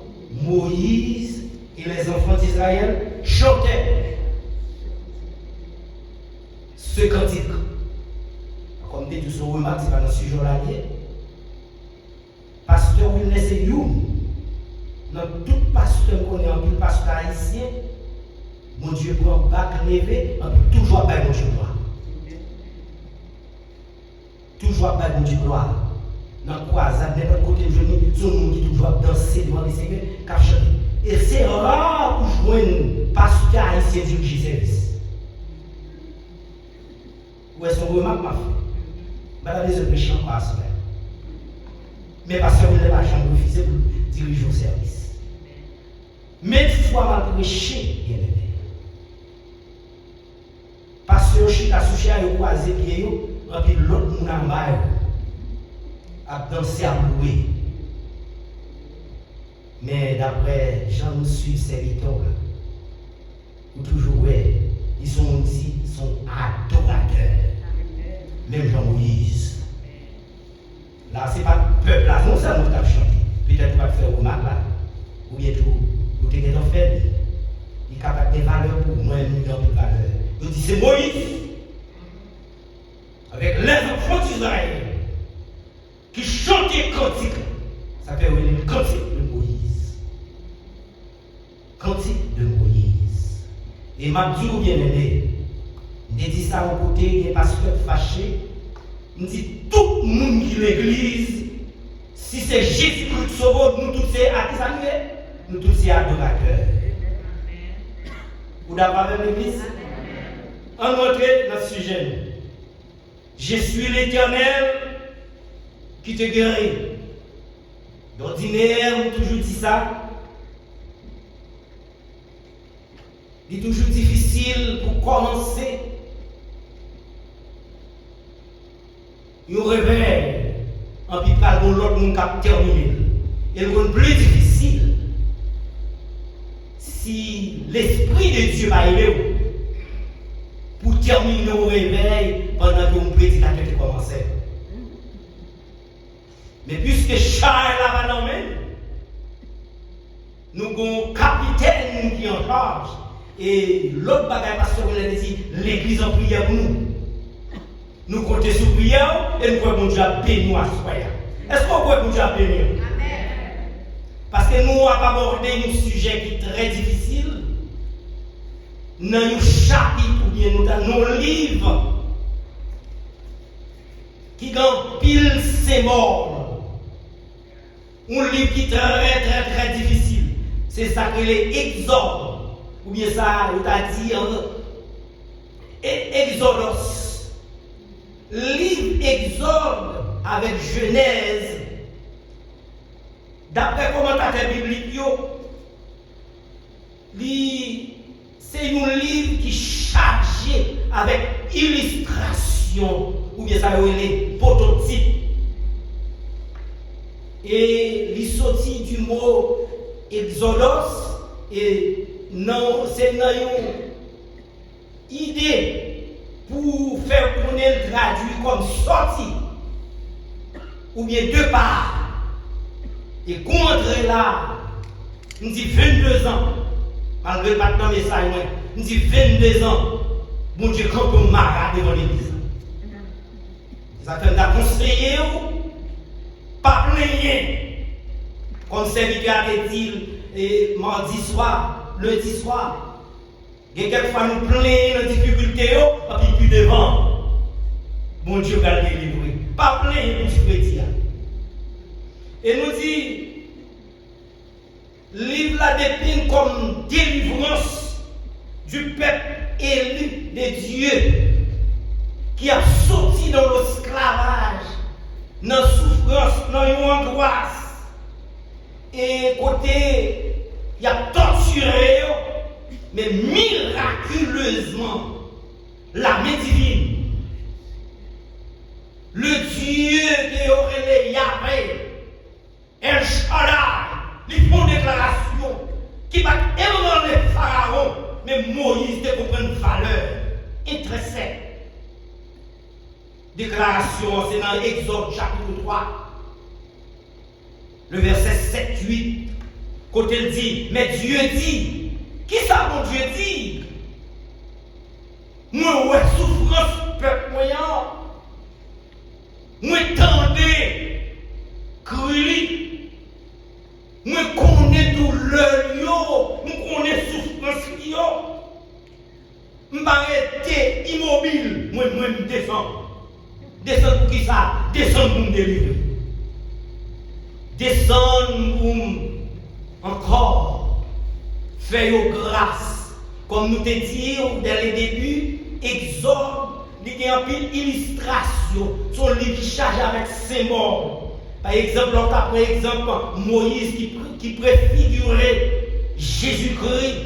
Moïse et les enfants d'Israël chantaient ce cantique. Comme dit tout son remarque, c'est pas dans ce sujet-là. Pasteur Wilner, c'est you. Dans tout pasteur qu'on est en plus pasteur haïtien, mon Dieu prend bac levé, on peut toujours faire mon Dieu gloire. Toujours faire mon Dieu gloire. Dans le croisade, n'importe côté de genou, tout le monde qui toujours danser devant les seigneurs, qui chanter. Et c'est rare pour jouer un pasteur haïtien diriger service. Où est-ce qu'on remarque ma fille? Madame les autres méchants pas à cela. Mais parce que vous n'avez pas jamais refusé pour diriger au service. Mais une fois mal prêché, bien aimé. Parce que je suis associé à croiser pied, et puis l'autre moun en bas, a dansé à louer. Mais d'après Jean suis serviteur, ou toujours, ouais, ils sont adorateurs. Même Jean-Moïse. Là, ce n'est pas le peuple, là, non seulement qui a chanté. Peut-être pas faire remarque là, ou bien tout, ou t'es en fait, il est capable de valeurs pour moi, nous dans des valeurs. Il dit c'est Moïse, avec les enfants d'Israël, qui chantait cantique. Ça fait le cantique de Moïse. Cantique de Moïse. Et m'a dit bien aimé, je dis ça au côté des pasteurs fâchés. Je dis tout le monde qui l'église, si c'est Jésus-Christ sauve, nous tous c'est à qui ça nous est? Nous tous c'est adorateurs. Vous d'abord même l'église? On rentre dans ce sujet. Je suis l'Éternel qui te guérit. D'ordinaire, on toujours dit ça. Il est toujours difficile pour commencer. Nous réveille, en puis pas l'autre monde qui a terminé. Et le plus difficile, si l'Esprit de Dieu va aimer pour terminer au réveil pendant que mon prédicateur a commencé. Mais puisque Charles a nommé, nous avons un capitaine qui est en charge. Et l'autre bagaille, parce que vous l'avez dit, l'église en prière pour nous. Nous comptons sur prière et nous pouvons Dieu bénir à soyez. Est-ce qu'on peut Dieu bénir? Parce que nous avons abordé un sujet qui est très difficile. Dans nos chapitres ou bien dans nos livres qui ont pile c'est mort. Un livre qui est très très très difficile. C'est ça que les exordes. Ou bien ça, il t'a dit Exodos. Livre Exode avec Genèse. D'après commentateur biblique, c'est un livre qui est chargé avec illustration. Ou bien ça, les prototypes. Et il sorti du mot Exodos. Et non, c'est une idée pour faire connaître traduit comme sorti ou bien deux parts. Et contre là, nous dit 22 ans, malgré pas de message, nous dit 22 ans, bon Dieu, quand on m'a devant l'église. Ça fait qu'on a conseillé, pas plaigner, comme serviteur a dit, et mardi soir. Lundi soir, il y a quelquefois nous plaignons nos difficultés, et puis plus devant, mon Dieu va délivrer. Pas plaindre nous chrétiens. Et nous dit, livre la dépeint comme délivrance du peuple élu de Dieu qui a sorti dans l'esclavage, dans la souffrance, dans l'angoisse. Et côté, il a torturé, mais miraculeusement, la main divine, le Dieu de Aurélie Yahvé, El Shaddai, ils font une déclaration qui va élever les pharaons, mais Moïse de comprendre une valeur intrinsèque. Déclaration, c'est dans Exode chapitre 3, le verset 7-8. Côté il dit, mais Dieu dit, qui ça mon Dieu dit? Moi, ouais, souffrance, peuple moyen. Moi, tendez, cri. Moi, connais douleur, moi, connais souffrance, je m'arrête immobile, moi, je descends. Descends pour qui ça? Descends pour me délivrer. Descends pour encore faire grâce. Comme nous te disons dès le début, Exode, il y a une illustration. Son livre qui charge avec ses morts. Par exemple, on prend exemple Moïse qui préfigurait Jésus-Christ.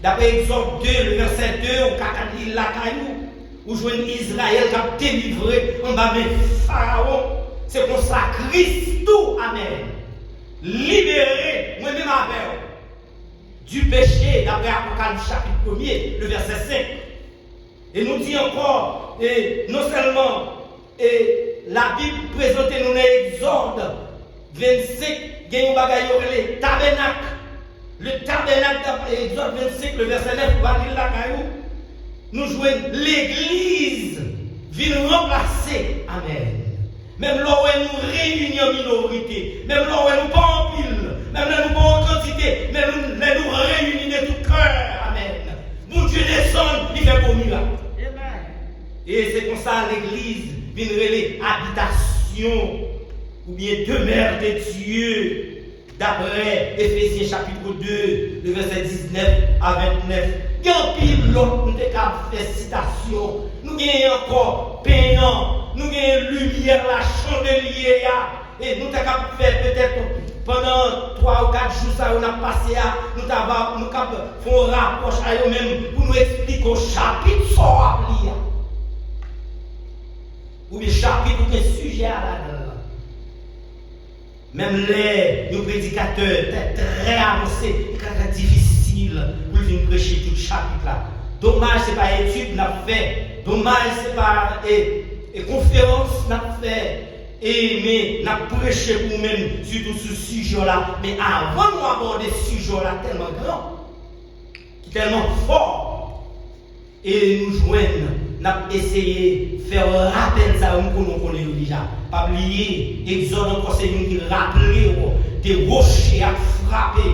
D'après Exode 2, le verset 2, au Kakadil Lakaïou, où jouez Israël qui a délivré en bas de Pharaon. C'est pour ça Christ tout, amen. Libéré, moi-même avec du péché, d'après Apocalypse chapitre 1er, le verset 5. Et nous dit encore, et non seulement, et la Bible présente nous dans Exode 25, il y a un bagage le tabernacle. Le tabernacle d'après Exode 25, le verset 9, on va lire la caillou. Nous jouons l'église, vient remplacer, amen. Même là où nous réunions en minorité, même là où nous pas en pile, même là où nous pas en quantité, même là où nous réunissons de tout cœur, amen. Mon Dieu descend, il fait pour miracle. Et c'est comme ça l'église vient relayer habitation ou bien demeure de Dieu. D'après Éphésiens chapitre 2, le verset 19 à 29. Il y a un pile l'autre, nous avons fait citation. Nous avons encore peignant, nous avons lumière, la chandelier. Et nous avons fait peut-être pendant 3 ou 4 jours, ça on a passé à nous avons fait un rapproche à eux-mêmes pour nous expliquer au chapitre soit appli. Ou bien chapitre ou bien sujet à la dedans. Même les prédicateurs très avancés, très difficile pour venir prêcher tout le chapitre là. Dommage, ce n'est pas étude n'a fait. Dommage, ce n'est pas conférence n'a fait. Mais n'a prêché pour nous-mêmes sur tout ce sujet-là. Mais avant de aborder ce sujet-là tellement grand, tellement fort, et nous joignons, n'a essayé de faire un rappel ça nous connaissons déjà. Pas oublier, Exode encore c'est nous qui rappelait des rochers à frapper.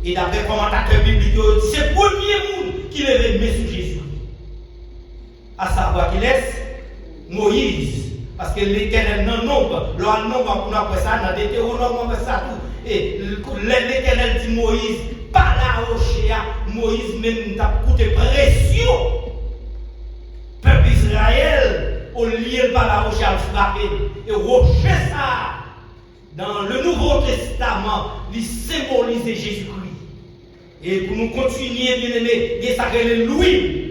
Et d'après le commentateur biblique, c'est le premier monde qui lève les sur Jésus. À savoir qu'il laisse Moïse. Parce que l'Éternel n'a nombre. L'on nombre après ça, dans Deutéronome, ça tout. Et l'Éternel dit Moïse, pas la rocher, Moïse même t'a coûté pression. Peuple Israël, au lieu par la rocher à frapper. Et rocher ça, dans le Nouveau Testament, il symbolise Jésus-Christ. Et pour nous continuer, bien aimé, il y a ça que l'huile.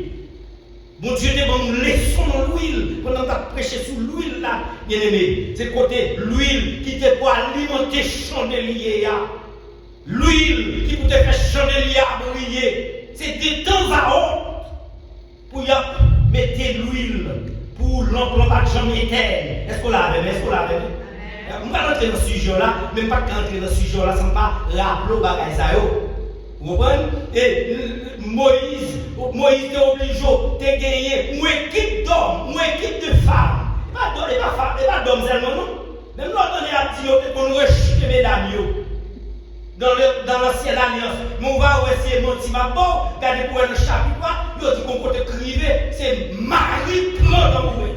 Mon Dieu, nous laissons l'huile. Pendant que tu as prêché sur l'huile là, bien aimé, c'est côté l'huile qui te pour alimenter chandelier. L'huile qui peut te faire chandelier à briller. C'est de temps à autre pour mettre l'huile pour l'emploi de jamais éternel. Est-ce qu'on l'a avec? Est-ce qu'on l'a avec? On va rentrer dans ce sujet-là, même pas qu'entrer dans ce sujet-là, sans pas rappeler au bagage ça. Vous comprenez? Et Moïse est obligé de gagner une équipe d'hommes, une équipe de femmes. Et pas d'hommes seulement, non? Même nous, on est à dire qu'on nous rejeter mesdames. Dans l'ancienne alliance, mais on va essayer de monter ma peau, regardez pour le chapitre, il dit qu'on peut écrire, c'est Marie prend dans vous.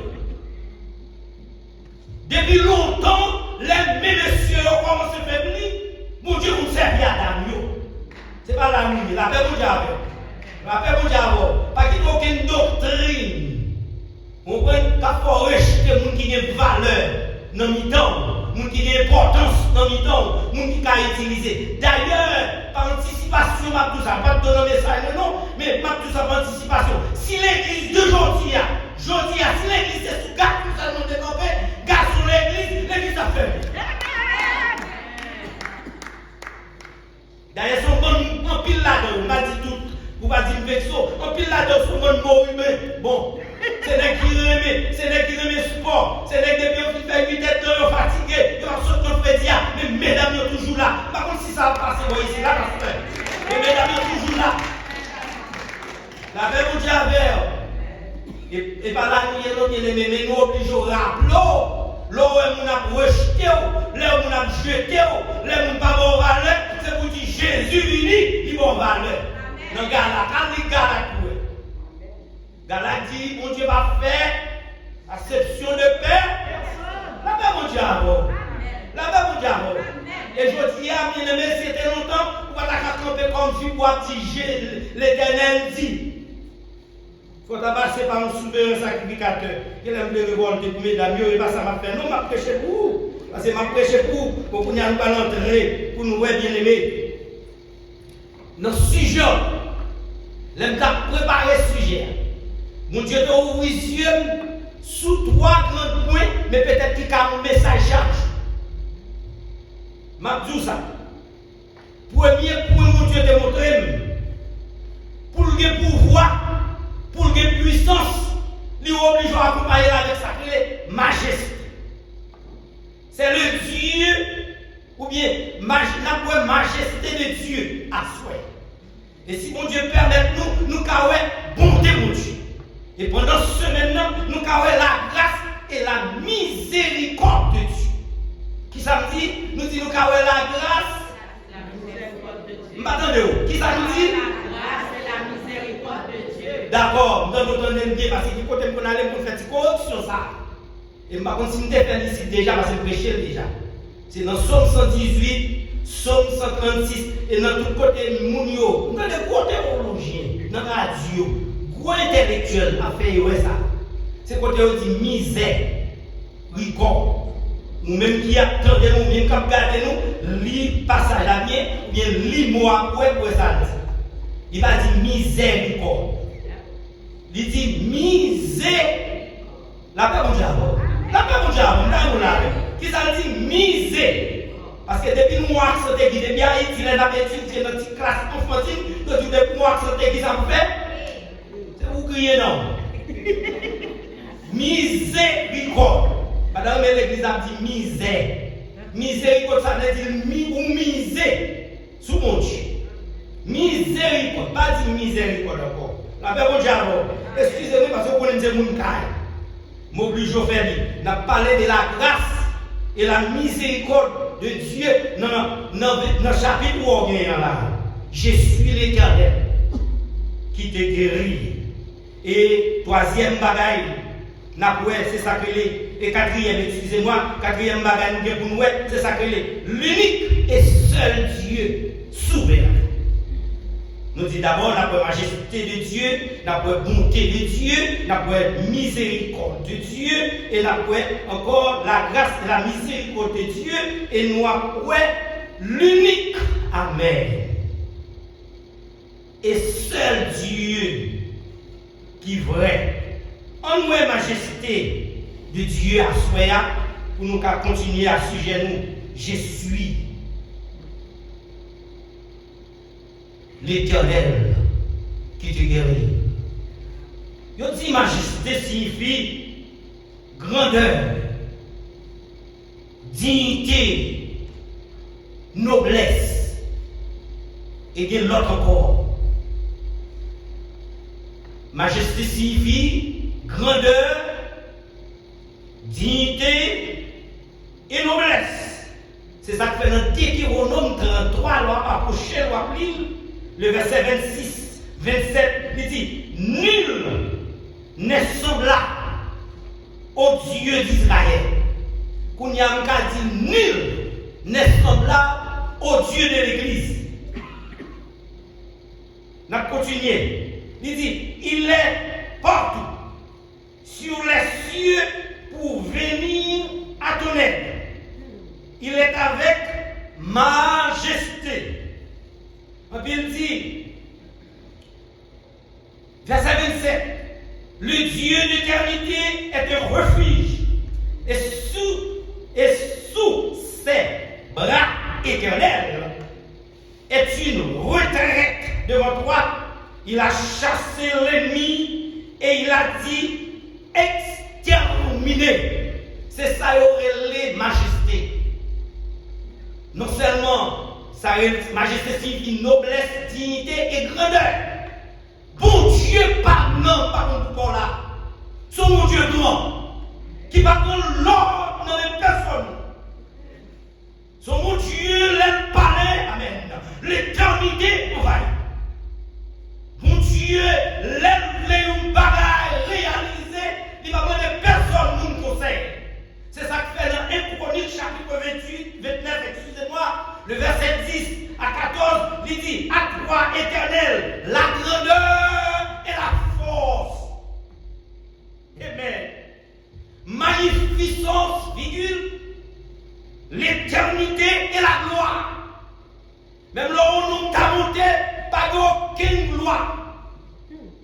Depuis longtemps, les messieurs ont commencé à faiblir. Mon Dieu, vous servez à dame. Ce n'est pas la nuit, la paix vous diable. La paix vous diable. Pas qu'il n'y a aucune doctrine. On peut pas rejeter les gens qui ont une valeur dans le temps, les gens qui ont une importance dans le temps, les gens qui ont utilisé. D'ailleurs, par anticipation, je ne vais pas te donner un message, non, mais pas tout ça par anticipation. Si l'église d'aujourd'hui, si l'église est sous garde, nous allons développer, garde sur l'église a fait. D'ailleurs, son bon en pile là-dedans, on va dire tout, on va dire vexo, en pile là-dedans, son bon mot humain. Bon, c'est des qui remet sport, c'est des qui fait 8 heures fatigués, ils ont sauté au prédia, mais mesdames sont toujours là. Par contre, si ça passe, vous voyez, c'est là qu'on fait. Mais mesdames sont toujours là. La paix vous dit avec. Et par là, nous nous obligeons à rappeler. Là où on a rejeté, là où on a jeté, là où on n'a pas de valeur, c'est pour dire Jésus vini, il va valeur. Dans Galate dit, mon Dieu va faire acception de paix. La paix, mon Dieu, la paix, mon Dieu. Et je dis, bien aimé, c'était longtemps, on va la camper comme si pour dire l'Éternel dit. Il faut passer par un souverain sacrificateur. Il aime les révolter pour mesdames, et pas ça m'a fait. Non, m'a prêché pour vous. Parce que je prêche pour qu'on y ait l'entrée, pour nous bien aimés. Dans le sujet, l'homme a préparé le sujet. Mon Dieu t'a ouvert les yeux sous 3 grands points, mais peut-être qu'il y a un message charge. Je dis ça. Premier point, mon Dieu t'a montré, pour le pouvoir, pour le puissance, il est obligé à accompagner avec sa majesté. C'est le Dieu, ou bien la majesté de Dieu à souhait. Et si mon Dieu permet nous avons bonté mon Dieu. Et pendant ce semaine-là, nous avons la grâce et la miséricorde de Dieu. Qui ça me dit? Nous disons nous avons la grâce. M'attendez-vous? Qui ça nous dit? La grâce et la miséricorde de Dieu. D'accord, nous entendons bien parce que côté qu'on allait pour faire une correction ça. Et je ne sais pas si nous avons ici déjà parce que je prêche déjà. C'est dans Somme 118, Somme 136 et dans tout côté Mounio. Dans le côté théologien, dans la radio, gros intellectuel a fait ça. C'est côté où dit misère, ricord. Nous même qui attendons, nous même qui regardons, nous, lit passage à bien, ou bien lit mot après pour ça. Il va dire miséricorde. Il dit misère. La paix, mon diable. La paix, mon diable. Nous la paix. Qui ça dit misère. Parce que depuis nous accepter qui est bien, il est dans notre classe enfantine, depuis nous accepter qui ça me fait. C'est vous crier non. Miséricorde. Madame l'église a dit misère. Miséricorde, ça veut dire ou miser sous mon Dieu. Miséricorde, pas dire miséricorde encore. La paix, mon diable. Excusez-moi parce que vous connaissez mon cas. M'oblige à faire. N'a parlé de la grâce et la miséricorde de Dieu dans le chapitre où on vient là. Je suis l'Éternel qui te guérit. Et troisième bagaille, c'est ça que les. Et quatrième, excusez-moi, quatrième bagaille pour nous, c'est ça que les. L'unique et seul Dieu souverain. Nous dit d'abord la majesté de Dieu, la bonté de Dieu, la miséricorde de Dieu, et la encore la grâce et la miséricorde de Dieu, et nous avons l'unique Amen. Et seul Dieu qui est vrai. En nous majesté de Dieu à soi, pour nous continuer à sujet nous, je suis l'Éternel qui te guérit. Yo dit majesté signifie grandeur, dignité, noblesse et de l'autre encore. Majesté signifie grandeur, dignité et noblesse. C'est ça que fait dans Deutéronome 33, loi approchée, loi pile. Le verset 26, 27, il dit, nul n'est semblable au Dieu d'Israël. Qu'on y a dit, nul n'est semblable au Dieu de l'Église. On continue. Il dit, il est partout, sur les cieux pour venir à ton aide. Il est avec majesté. Et puis il dit, verset 27, le Dieu d'éternité est un refuge, et sous ses bras éternels est une retraite devant toi. Il a chassé l'ennemi et il a dit exterminer. C'est ça, il aurait les majestés. Non seulement sa majesté signifie noblesse, dignité et grandeur. Bon Dieu, pardon, pour là. Son mon Dieu grand, qui va prendre l'ordre dans les personnes. Son mon Dieu, l'aime parler, amen. L'éternité envahit. Mon Dieu, l'aime les bagailles réalisées, il va prendre personne nous conseille. C'est ça que fait dans 1 Chronique chapitre 28, 29, excusez-moi, le verset 10 à 14, il dit, à toi éternel, la grandeur et la force. Amen. Magnificence, virgule, Même là où nous avons monté, pas aucune loi.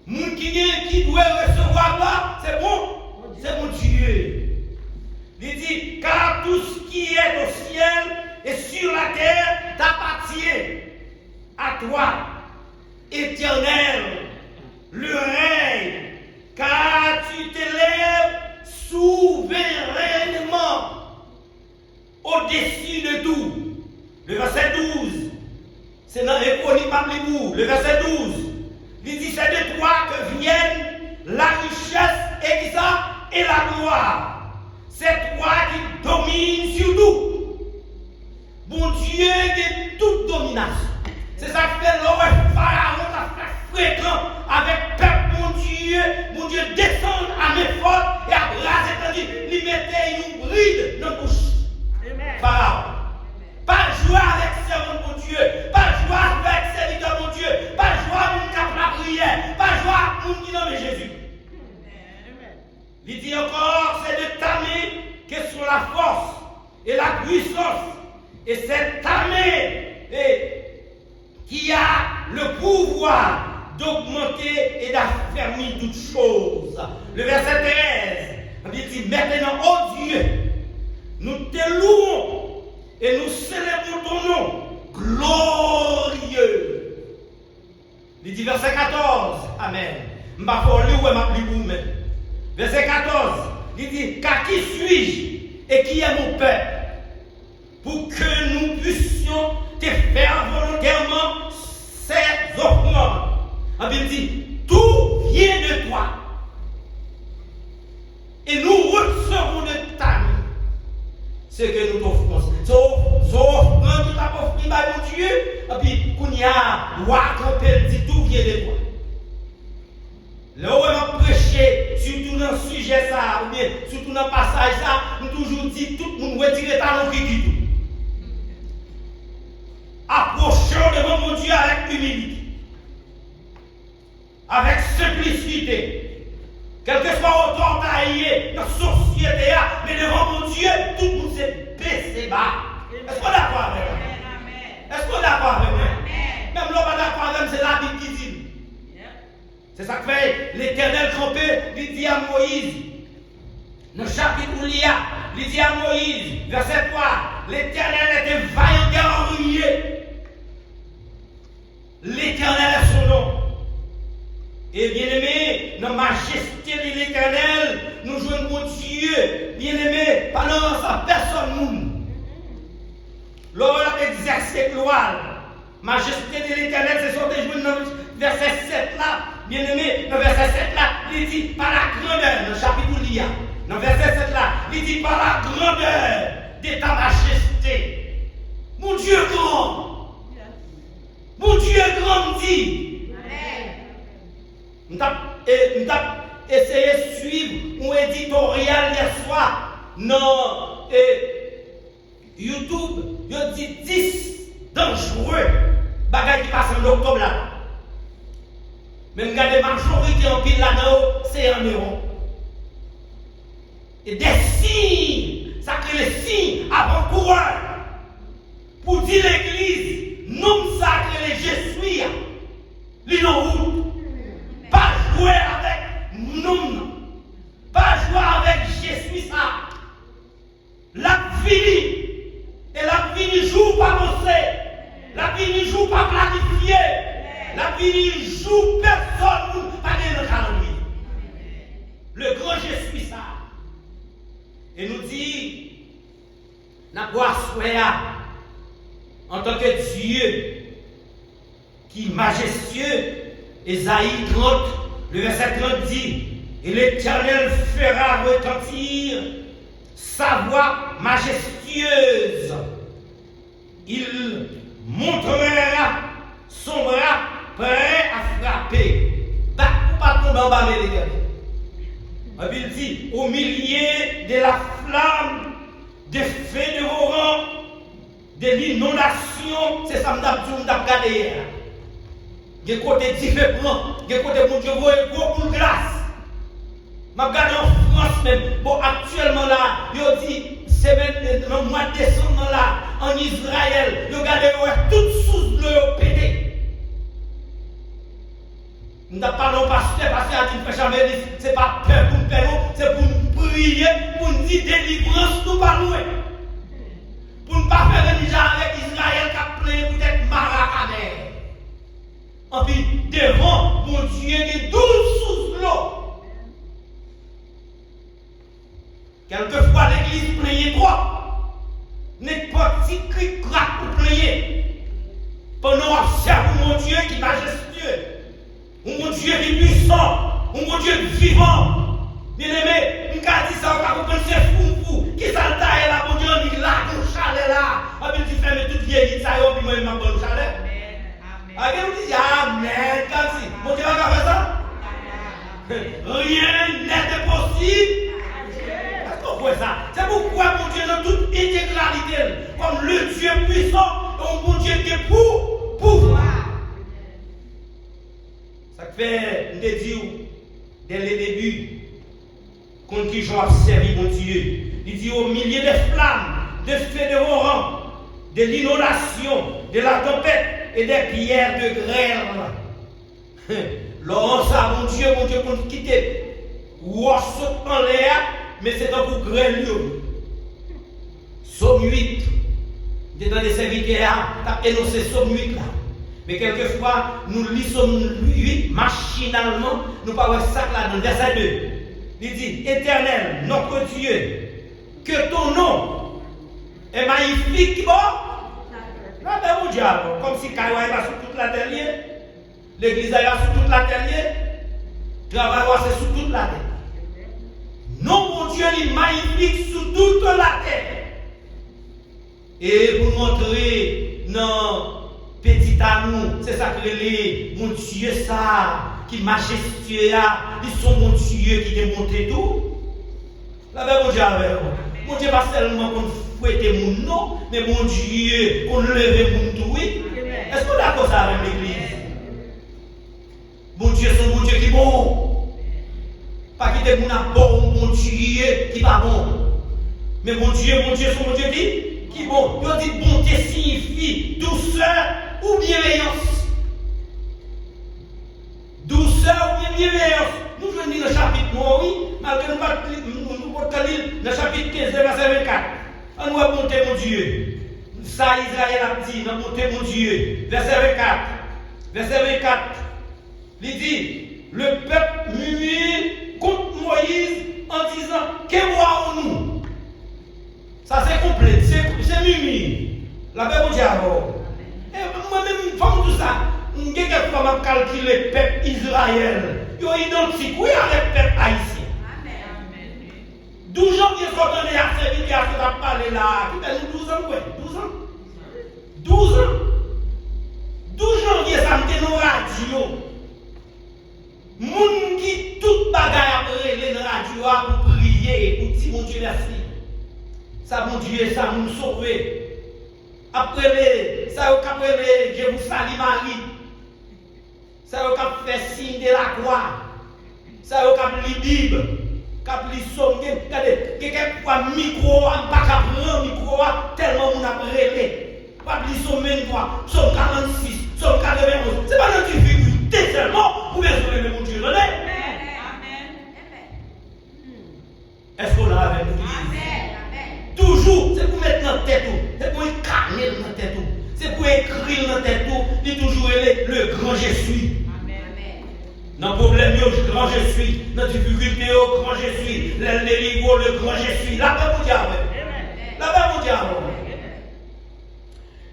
Moun qui doit recevoir là, c'est mon Dieu. Il dit, car tout ce qui est au ciel et sur la terre t'appartient à toi, Éternel, le règne, car tu t'élèves souverainement au-dessus de tout. Le verset 12, c'est dans Économie Pablibou, le verset 12, il dit, c'est de toi que viennent la richesse et qui ça, et la gloire. C'est toi qui domines sur tout. Bon Dieu de toute domination. C'est ça qui fait l'homme Pharaon, ça fait fréquent avec peuple, mon Dieu descend à mes forces et à raser, tandis qu'il mettait une bride dans la bouche. Pharaon. Pas jouer avec servant mon Dieu, pas jouer avec serviteur mon Dieu, pas jouer avec mon cap la prière, pas jouer avec mon qui nomme Jésus. Il dit encore, c'est de ta main que sont la force et la puissance. Et c'est ta main qui a le pouvoir d'augmenter et d'affermir toutes choses. Le verset 13, il dit, maintenant, oh Dieu, nous te louons et nous célébrons ton nom glorieux. Il dit verset 14, Amen. Verset 14, il dit, car qui suis-je et qui est mon Père pour que nous puissions te faire volontairement ces offrandes. Il dit, tout vient de toi et nous recevons de ta main ce que nous t'offrons. Sauf quand nous t'avons offert par mon Dieu, et puis qu'on y a, roi Campbell dit tout vient de toi. Là où on a prêché, surtout dans le sujet ça, ou bien surtout dans le passage ça, nous toujours dit tout le monde retire talon qui dit tout. Approchons devant mon Dieu avec humilité, avec simplicité. Quel que soit autant taillé dans la société, mais devant mon Dieu, tout le monde s'est baissé bas. Est-ce qu'on est d'accord avec moi? Est-ce qu'on est d'accord avec moi? Même l'homme est d'accord avec moi, c'est la Bible qui dit. C'est ça que fait l'Éternel campé, il dit à Moïse, dans le chapitre où il dit à Moïse, verset 3, l'Éternel était vaillant guerrier. L'Éternel est son nom. Et bien aimé, dans la majesté de l'Éternel, nous jouons mon Dieu. Bien aimé, pendant sa personne nous. L'homme a exercé gloire. Majesté de l'Éternel, c'est ce que je dans le verset 7 là. Bien aimé, dans le verset 7 là, il dit par la grandeur, dans le chapitre où il y a. Dans le verset 7 là, il dit par la grandeur de ta majesté. Mon Dieu grand. Mon Dieu grandit. Nous avons essayé de suivre un éditorial hier soir dans YouTube. Il dit 10 dangereux bagages qui passent en octobre là. Même regardez la majorité en pile là-dedans, c'est en euros. Et des signes, ça crée les signes avant-coureurs pour dire l'église, non sacré les Jésuites, l'inoroute. Pas jouer avec nous, pas jouer avec je suis ça. La vie, et la vie ne joue pas bosser, la vie ne joue pas planifier, la vie ne joue personne, pas de le calendrier. Le grand je suis ça. Et nous dit, n'a pas en tant que Dieu qui est majestueux. Ésaïe 30, le verset 30 dit, et l'Éternel fera retentir sa voix majestueuse. Il montrera son bras prêt à frapper. Pas tomber en bas, mais il dit, au milieu de la flamme, des feux de vos rangs, de l'inondation, c'est ça que je m'ai regardé. Il y a côté différent, il y a côté mon Dieu, beaucoup de grâce. Je regarde en France même, bon, actuellement là, il dit, semaine, le mois de décembre là, en Israël, il regarde toute source pasteur dit frère Chambéry, c'est pas peur pour nous faire, c'est pour nous prier, pour nous dire délivrance, nous pas nous. Pour ne pas faire religion avec Israël qui a plein peut-être maracané. En puis, devant mon Dieu, il y a 12 sous l'eau. Quelquefois, l'église plaignait trop. N'importe qui cri craque pour plaigner. Pendant observe mon Dieu qui est majestueux. Mon Dieu qui est puissant. Mon Dieu vivant. Bien aimé, je dis ça, on va c'est fou. Qui ça taille là, mon Dieu, il là, mon chalet là. Après, tu fais toute vieille, ça y est, puis moi, je m'en bonne chalet. Amen. On dit Amen, comme si. Mon Dieu va faire ça? Rien n'est impossible. Est-ce qu'on voit ça? C'est pourquoi mon Dieu, dans toute intégralité, comme le Dieu puissant, mon Dieu qui est pour pouvoir. Ça fait, on te dit, dès le début, contre qui j'en servi mon Dieu. Il dit au milieu des flammes, des feux de orans, de l'inondation, de la tempête et des pierres de grêle. Laurent, ça, mon Dieu, qu'on quitte, ou saute en l'air, mais c'est un coup grêle. Somme 8, dans les serviteurs, tu as énoncé Somme 8 là. Mais quelquefois, nous lisons Somme 8 machinalement, nous parlons ça là dans le verset 2. Il dit, Éternel, notre Dieu, que ton nom est magnifique, bon. Là, ben, mon diable, comme si Kaïwa est sur toute la terre, l'église est sur toute la terre, travail c'est sur toute la terre. Non, mon Dieu, il est magnifique sur toute la terre. Et pour montrer, non, petit amour, c'est ça que les, mon Dieu, ça. Qui majestueux, ils sont mon Dieu qui démonte tout. La même mon Dieu avec vous. Mon Dieu, pas seulement qu'on fouette mon nom, mais mon Dieu, qu'on lève mon tout. Est-ce qu'on est d'accord ça avec l'église? Mon Dieu, c'est mon Dieu qui est bon. Pas qui est bon, mon Dieu qui n'est pas bon. Mais mon Dieu, c'est mon Dieu qui est bon. On dit bonté signifie douceur ou bienveillance. Douceur ou bien bienveillance. Nous venons dire le chapitre 3, oui, malgré nous pas lire le chapitre 15, verset 24. On nous a monté mon Dieu. Ça, Israël a dit, on a monté mon Dieu. Verset 24. Verset 24. Il dit, le peuple murmure contre Moïse en disant, que voyons-nous? Ça c'est complet, c'est murmure. La paix mon diable. Et moi-même, femme tout ça. Quelquefois, je calcule le peuple Israël. Ils sont identiques, oui, avec le peuple haïtien. Amen. 12 ans qu'ils sont donnés à servir, à ce qu'on parlé là. Qui fait 12 ans, oui, 12 ans. 12 ans. 12 ans qu'ils sont dans la radio. Moun qui tout bagaille après les radio pour prier, pour dire mon Dieu merci. Ça, mon Dieu, ça nous sauver. Après ça, après les, je vous salue Marie. Ça veut faire signe de la croix. Ça veut lire la Bible. Cap lire somme. Regardez, quelquefois micro, on pas prendre micro tellement on a relé. Pas lire somme 23, somme 46, somme 91. C'est pas notre difficulté seulement pour résoudre mon Dieu. Amen. Est-ce qu'on a avec nous? Amen. Toujours, c'est pour mettre dans la tête, c'est pour incarner dans la tête, c'est pour écrire dans la tête, il toujours le grand je suis. Dans le problème, le grand je suis. Dans la difficulté, le grand je suis. Le grand je suis. La paix, mon diable. La paix, mon diable.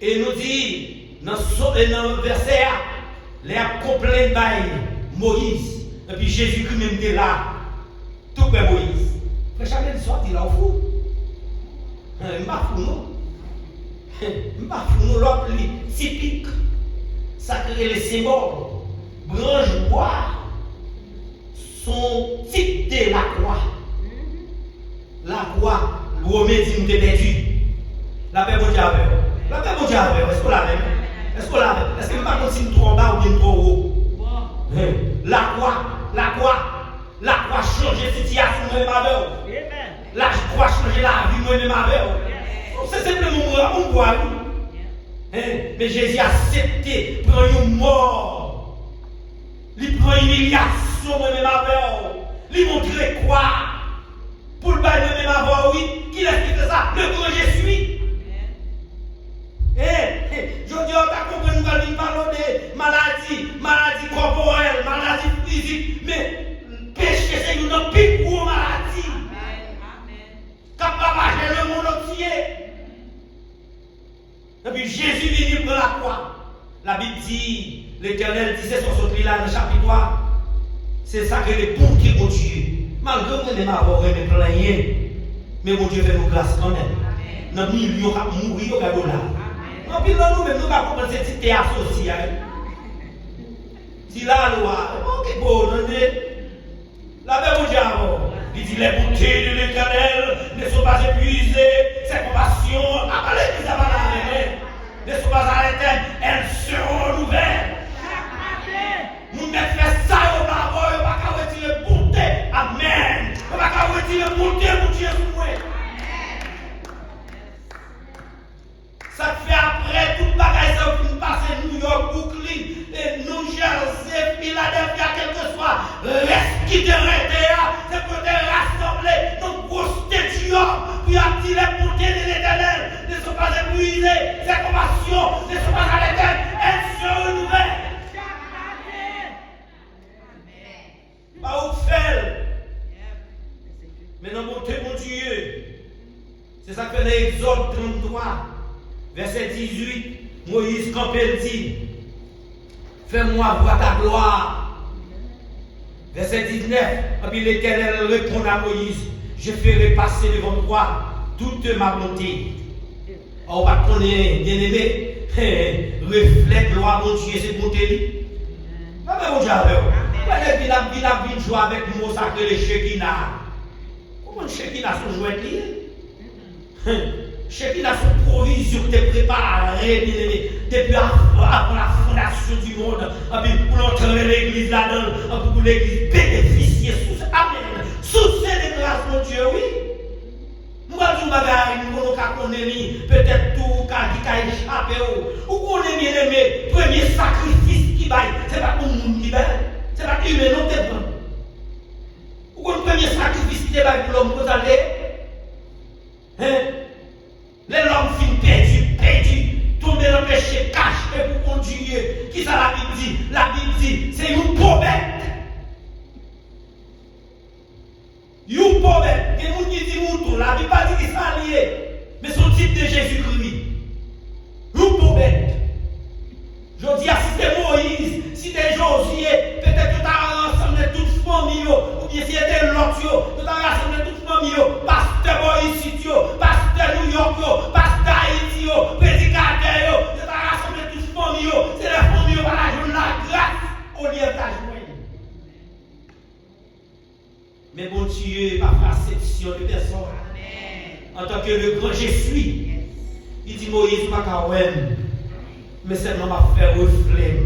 Et nous dit, dans le verset A, les complaints de Moïse. Et puis Jésus-Christ même était là. Tout près Moïse. Mais jamais il sorti là au fou. Je ne suis pas fou, non. Je ne suis pas fou, non. L'autre, typique. Sacré les symboles. Branche bois sont type de la croix. La croix, le Romain dit nous t'es perdu. La paix mon diable. La paix mon diable. Est-ce qu'on l'a même? Est-ce qu'on l'a même? Est-ce que nous pas continuer trop en bas ou bien trop haut? La croix change la situation de ma vie. La croix change la vie de ma vie. C'est simplement mon croix. Mais Jésus a accepté prendre une mort. Il prend une humiliation. relation moi-même avec vous. Lui montrer quoi? Pour le bail même avoir, oui. Qui l'a fait ça? Le grand je suis. Je dis, on t'a compris, nous allons parler de maladie corporelle, maladie physique, mais péché, c'est une plus grosse maladie. Capable de le monde entier. Et puis Jésus vient pour la croix. La Bible dit, l'Éternel dit, c'est son là dans le chapitre 3. C'est ça que les bons qui ont Dieu. Malgré que nous avons été plaignés, mais mon Dieu fait nous grâce quand même. Nos millions qui mourir au $. Et puis nous, nous avons compris cette cité associée. Si la loi, ok, bon, la même diable, il dit les bouteilles de l'Éternel ne sont pas épuisées, ses compassions, ne sont pas arrêtées, elles seront nouvelles. Nous ne faisons ça au bas, on ne va pas retirer bonté, amen. On ne va pas retirer bonté, mon Dieu, ça fait après tout le bagage qui passe New York, Brooklyn, New Jersey, Philadelphia, quel que soit, reste qui te reste, c'est pour te rassembler nos grosses statues pour attirer les bontés de l'Éternel. Ne sont pas épuisées, ces compassions ne sont pas arrêtées, elles se renouvellent. Pas où faire. Mais non, mon Dieu, c'est ça que l'Exode 33. Verset 18, Moïse campé dit, fais-moi voir ta gloire. Verset 19, et puis l'Éternel répond à Moïse, je ferai passer devant toi toute ma bonté. On va connaître, bien aimé, reflète gloire mon Dieu, c'est bonté. Ah ben mon Dieu, il a vu jouer avec le mot sacré, le Shekinah. Comment le Shekinah se joue avec lui? Chacun a son provision qui est préparée depuis avant la fondation du monde, pour l'entrer l'église là-dedans, pour l'église bénéficier sous amen. Sous ces grâces, mon Dieu, oui. Moi, je me peut-être tout qui a échappé. Ou qu'on est bien aimé, premier sacrifice qui baille, c'est pas pour le monde qui baille, c'est pas humain, non, c'est bon. Ou qu'on premier sacrifice qui baille pour l'homme, vous allez. Les l'homme fin perdu, tombé dans le péché, caché pour conduire. Qui ça la Bible dit? La Bible dit, c'est une pauvre bête. Une pauvre bête. Et vous qui dit mouton, la Bible pas dit qu'il s'allie, mais son type de Jésus-Christ. Une pauvre bête. Je dis, si c'était Moïse, si c'était Josué, peut-être que tu as rassemblé toute famille, ou bien si c'était l'autre, tu as rassemblé toute famille, pasteur Moïse, pasteur New York, pasteur Haïti, prédicateur, tu as rassemblé toute famille, c'est la famille qui va la grâce au lieu de ta joie. Mais bon Dieu, pas perception de personne. En tant que le grand je suis, il dit Moïse, pas qu'à mais seulement m'a fait reflet.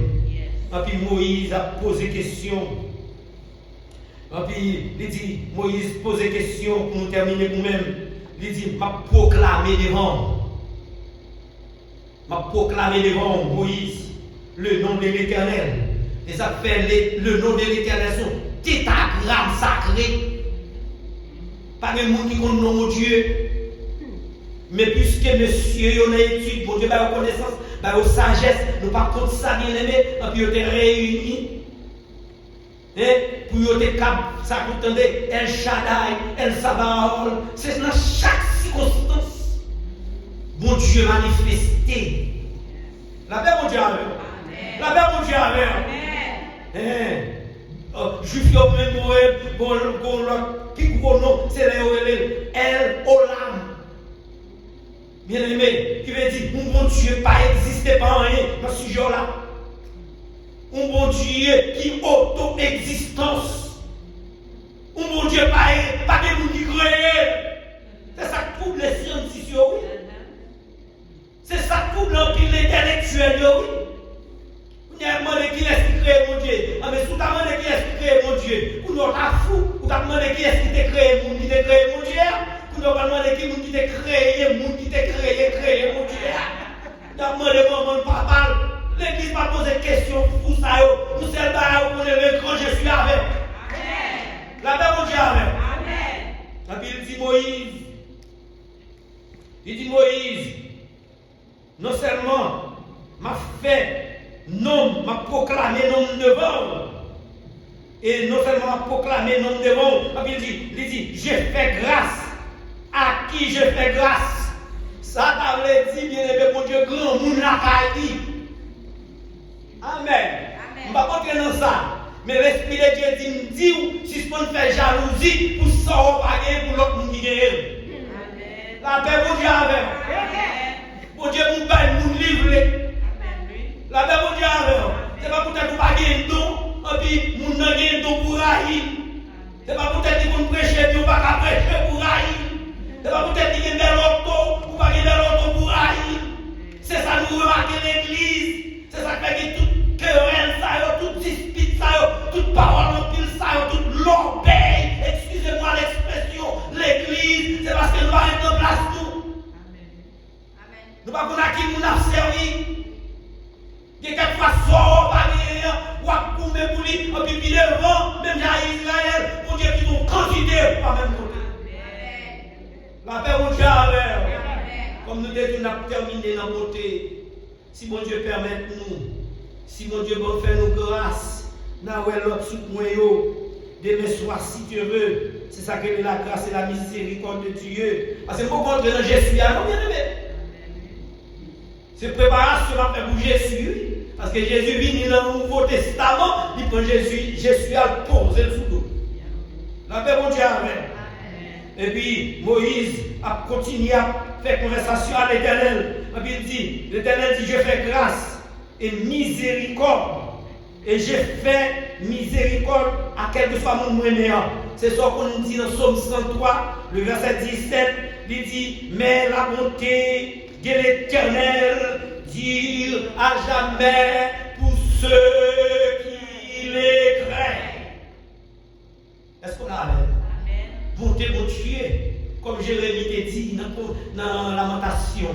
Et puis Moïse a posé question. Et puis il dit, Moïse pose question pour nous terminer nous-mêmes. Il dit, m'a proclamé devant Moïse le nom de l'Éternel. Et ça fait le nom de l'Éternel son tétragramme sacré. Pas de monde qui connaît le nom de Dieu. Mais puisque monsieur, on a étudié, mon Dieu, par connaissance, par sagesse, nous pas contre ça, bien aimé, et puis on est réunis. Pour nous être capable, ça vous entendez, El Shaddai, El Sabaoth, c'est dans chaque circonstance. Bon Dieu manifesté. La paix, mon Dieu, avec. La paix, mon Dieu, avec. Juif, même qui gros nom, c'est El Olam. Bien aimé, qui veut dire, mon bon Dieu pas existé par rien dans ce sujet-là. Un bon Dieu qui auto-existence. Un bon Dieu pas de monde qui crée. C'est ça qui trouble les scientifiques, oui. C'est ça qui trouble l'empire intellectuel, oui. Vous avez demandé qui est-ce qui crée mon Dieu. Ah, mais si vous avez demandé qui est-ce qui crée mon Dieu, vous n'êtes pas fou. Vous avez demandé qui est-ce qui t'a créé mon Dieu. Vous n'avez pas demandé qui t'a créé mon Dieu. Vous avez demandé maman, papa. L'église m'a posé question pour ça. Nous sommes là où on est le grand, je suis avec. La paix mon Dieu avec. Amen. Et puis il dit Moïse. Il dit Moïse, non seulement m'a fait nom, m'a proclamé nom devant. Et non seulement m'a proclamé nom devant, et puis il dit, j'ai fait grâce. À qui je fais grâce? Ça t'a dit, bien aimé, mon Dieu, grand monde la caille. Amen. Je ne vais pas entrer dans ça. Mais l'Esprit de Dieu dit, si je peux faire jalousie pour ça, on va gagner pour l'autre monde qui gagne. La paix, mon Dieu, avec. Mon Dieu, mon bail, mon livre. La paix, mon Dieu, avec. Ce n'est pas peut-être pour pas gagner un don, et puis mon n'a gagné un don pour haïr. Ce n'est pas peut-être pour prêcher, puis on ne va pas prêcher pour haïr. Ce n'est pas peut-être qu'il y a des lotos, ou pas qu'il y a des lotos pour haïr. C'est ça nous remarquons l'église. C'est ça qui fait que toute querelle, toute dispute, toute parole en pile, toute l'orbeille, excusez-moi l'expression, l'église, c'est parce que nous allons être en place nous. Nous ne pouvons pas qui nous a servi. Il y a quelques fois, soit pas rien, ou à couper pour lui, et puis devant, même à Israël, pour dire qu'ils ont considéré pas même côté. La paix au Dieu avec. Comme nous devons terminer dans la beauté. Si mon Dieu permet nous, si mon Dieu va faire nos grâces, nous avons l'autre sous demain soir si tu veux. C'est ça que la grâce et la miséricorde de Dieu. Parce que pourquoi dans Jésus, non bien aimé. C'est préparation à faire pour Jésus. Parce que Jésus vient dans le Nouveau Testament, il prend Jésus a posé le sous dos. La paix mon Dieu avec. Et puis Moïse a continué à faire conversation à l'Éternel. Et puis il dit, l'Éternel dit, je fais grâce et miséricorde. Et j'ai fait miséricorde à quel que soit mon moyen. C'est ce qu'on dit dans Psaume 103, le verset 17. Il dit, mais la bonté de l'Éternel dure à jamais pour ceux qui les craignent. Est-ce qu'on a l'air? Bonté mon Dieu, comme Jérémie t'a dit dans la lamentation,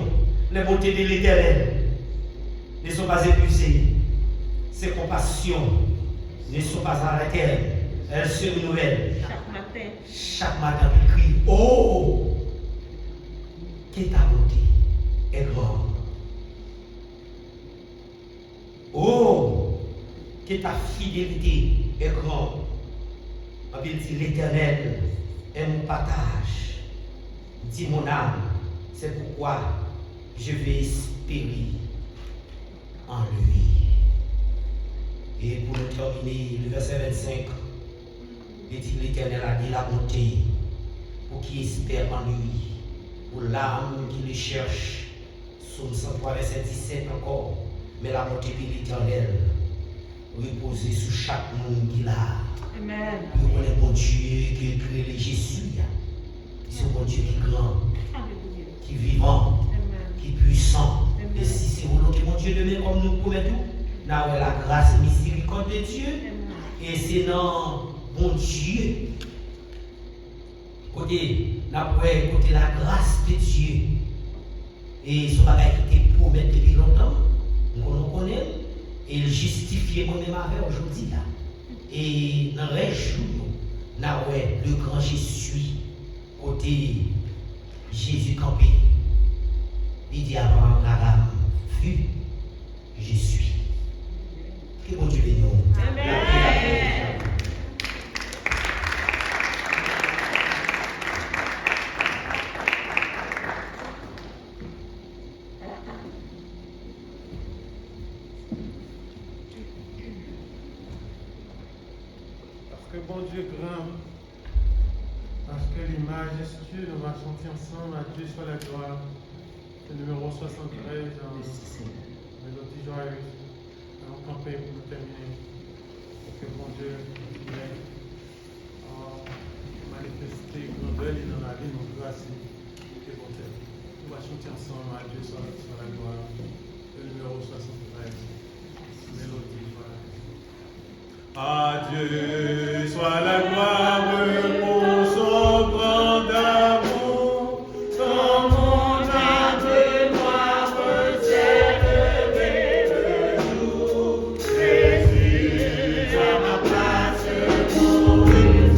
les bontés de l'Éternel ne sont pas épuisées. Ses compassions ne sont pas arrêtées. Elles se renouvellent. Chaque matin, tu cries, oh, que ta bonté est grande. Oh, que ta fidélité est grande. Il dit, l'Éternel est mon partage. Dit mon âme, c'est pourquoi je vais espérer en lui. Et pour le terminer, le verset 25, il dit l'Éternel a dit la bonté pour qui espère en lui, pour l'âme qui le cherche. Psaume 103, verset 17 encore. Mais la bonté de l'Éternel reposer sur chaque monde qui l'a. Amen. Il est mon Dieu qui a créé Jésus. C'est mon Dieu qui est grand, qui est vivant, qui est puissant. Et si c'est volonté mon Dieu demain comme nous promettons, nous avons la grâce et miséricorde de Dieu. Et c'est dans mon Dieu. Côté, nous avons côté la grâce de Dieu. Et ce bagage qui était promis depuis longtemps, nous connaissons. Et il justifie moi-même avec aujourd'hui. Et dans les jours, nous avons le grand Jésus, côté Jésus campé. Il dit avant Abraham, vu, je suis. Que bon Dieu bénisse nous. Amen. Que bon Dieu grand, parce que les majestueux, nous va chanter ensemble, à Dieu soit la gloire. C'est le numéro 73 en mélodie joyeuse. On camper pour nous terminer. Que bon Dieu vienne manifester grandeur dans la vie, nos grâces. Que bon Dieu. Nous va chanter ensemble, à Dieu soit la gloire. Le numéro 73, mélodie joyeuse. À Dieu soit la gloire pour son grand amour, son monde de gloire s'est levé le jour. Jésus à ma place pour une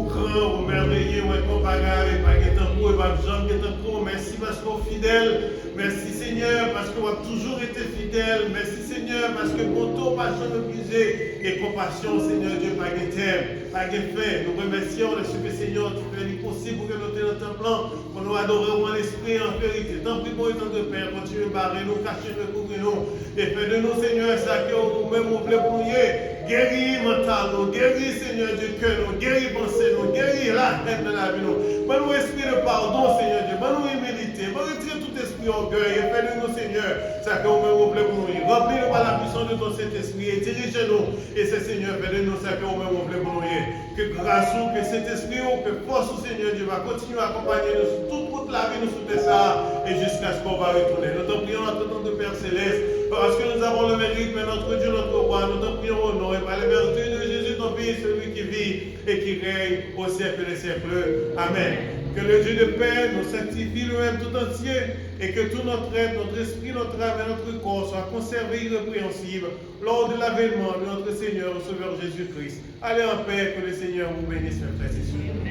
grand, ou merveilleux, ou incomparable, pas que tant pour, et pas Jean que tant pour. Merci parce qu'on est fidèle. Merci Seigneur parce qu'on a toujours été fidèle. Merci Seigneur parce que pour toi, pas jamais brisé. Et compassion, Seigneur Dieu, pas de terme, pas de fait. Nous remercions le Super Seigneur, tu fais l'impossible pour que nous tenions ton plan, pour nous adorer en esprit et en vérité. Tant pis pour tant de Père, continue à barrer nous, cacher nous, couvrir nous. Et fais de nous, Seigneur, ça que vous-même vous voulez pour nous. Guéris mental, nous, guéris, Seigneur Dieu, cœur, nous, guéris pensée, nous, guéris la haine de la vie, nous. Bonne esprit de pardon, Seigneur Dieu, bonne humilité, bonne retire tout esprit orgueil, et fais de nous, Seigneur, ça que vous-même vous voulez pour nous. Remplis-nous par la puissance de ton Saint-Esprit et dirige-nous. Et c'est Seigneur, fais de nous, ça que vous-même vous voulez pour nous. Que grâce ou, que cet esprit ou, que force ou, Seigneur Dieu, va continuer à accompagner nous sur toute la vie, nous sous ça, et jusqu'à ce qu'on va retourner. Nous t'en prions en tant que Père Céleste. Parce que nous avons le mérite, mais notre Dieu, notre roi, nous t'en prions au nom et par les vertus de Jésus, ton Fils, celui qui vit et qui règne au siècle des siècles. Amen. Que le Dieu de paix nous sanctifie lui-même tout entier et que tout notre être, notre esprit, notre âme et notre corps soient conservés irrépréhensibles lors de l'avènement de notre Seigneur, le Sauveur Jésus-Christ. Allez en paix, que le Seigneur vous bénisse, frères et sœurs.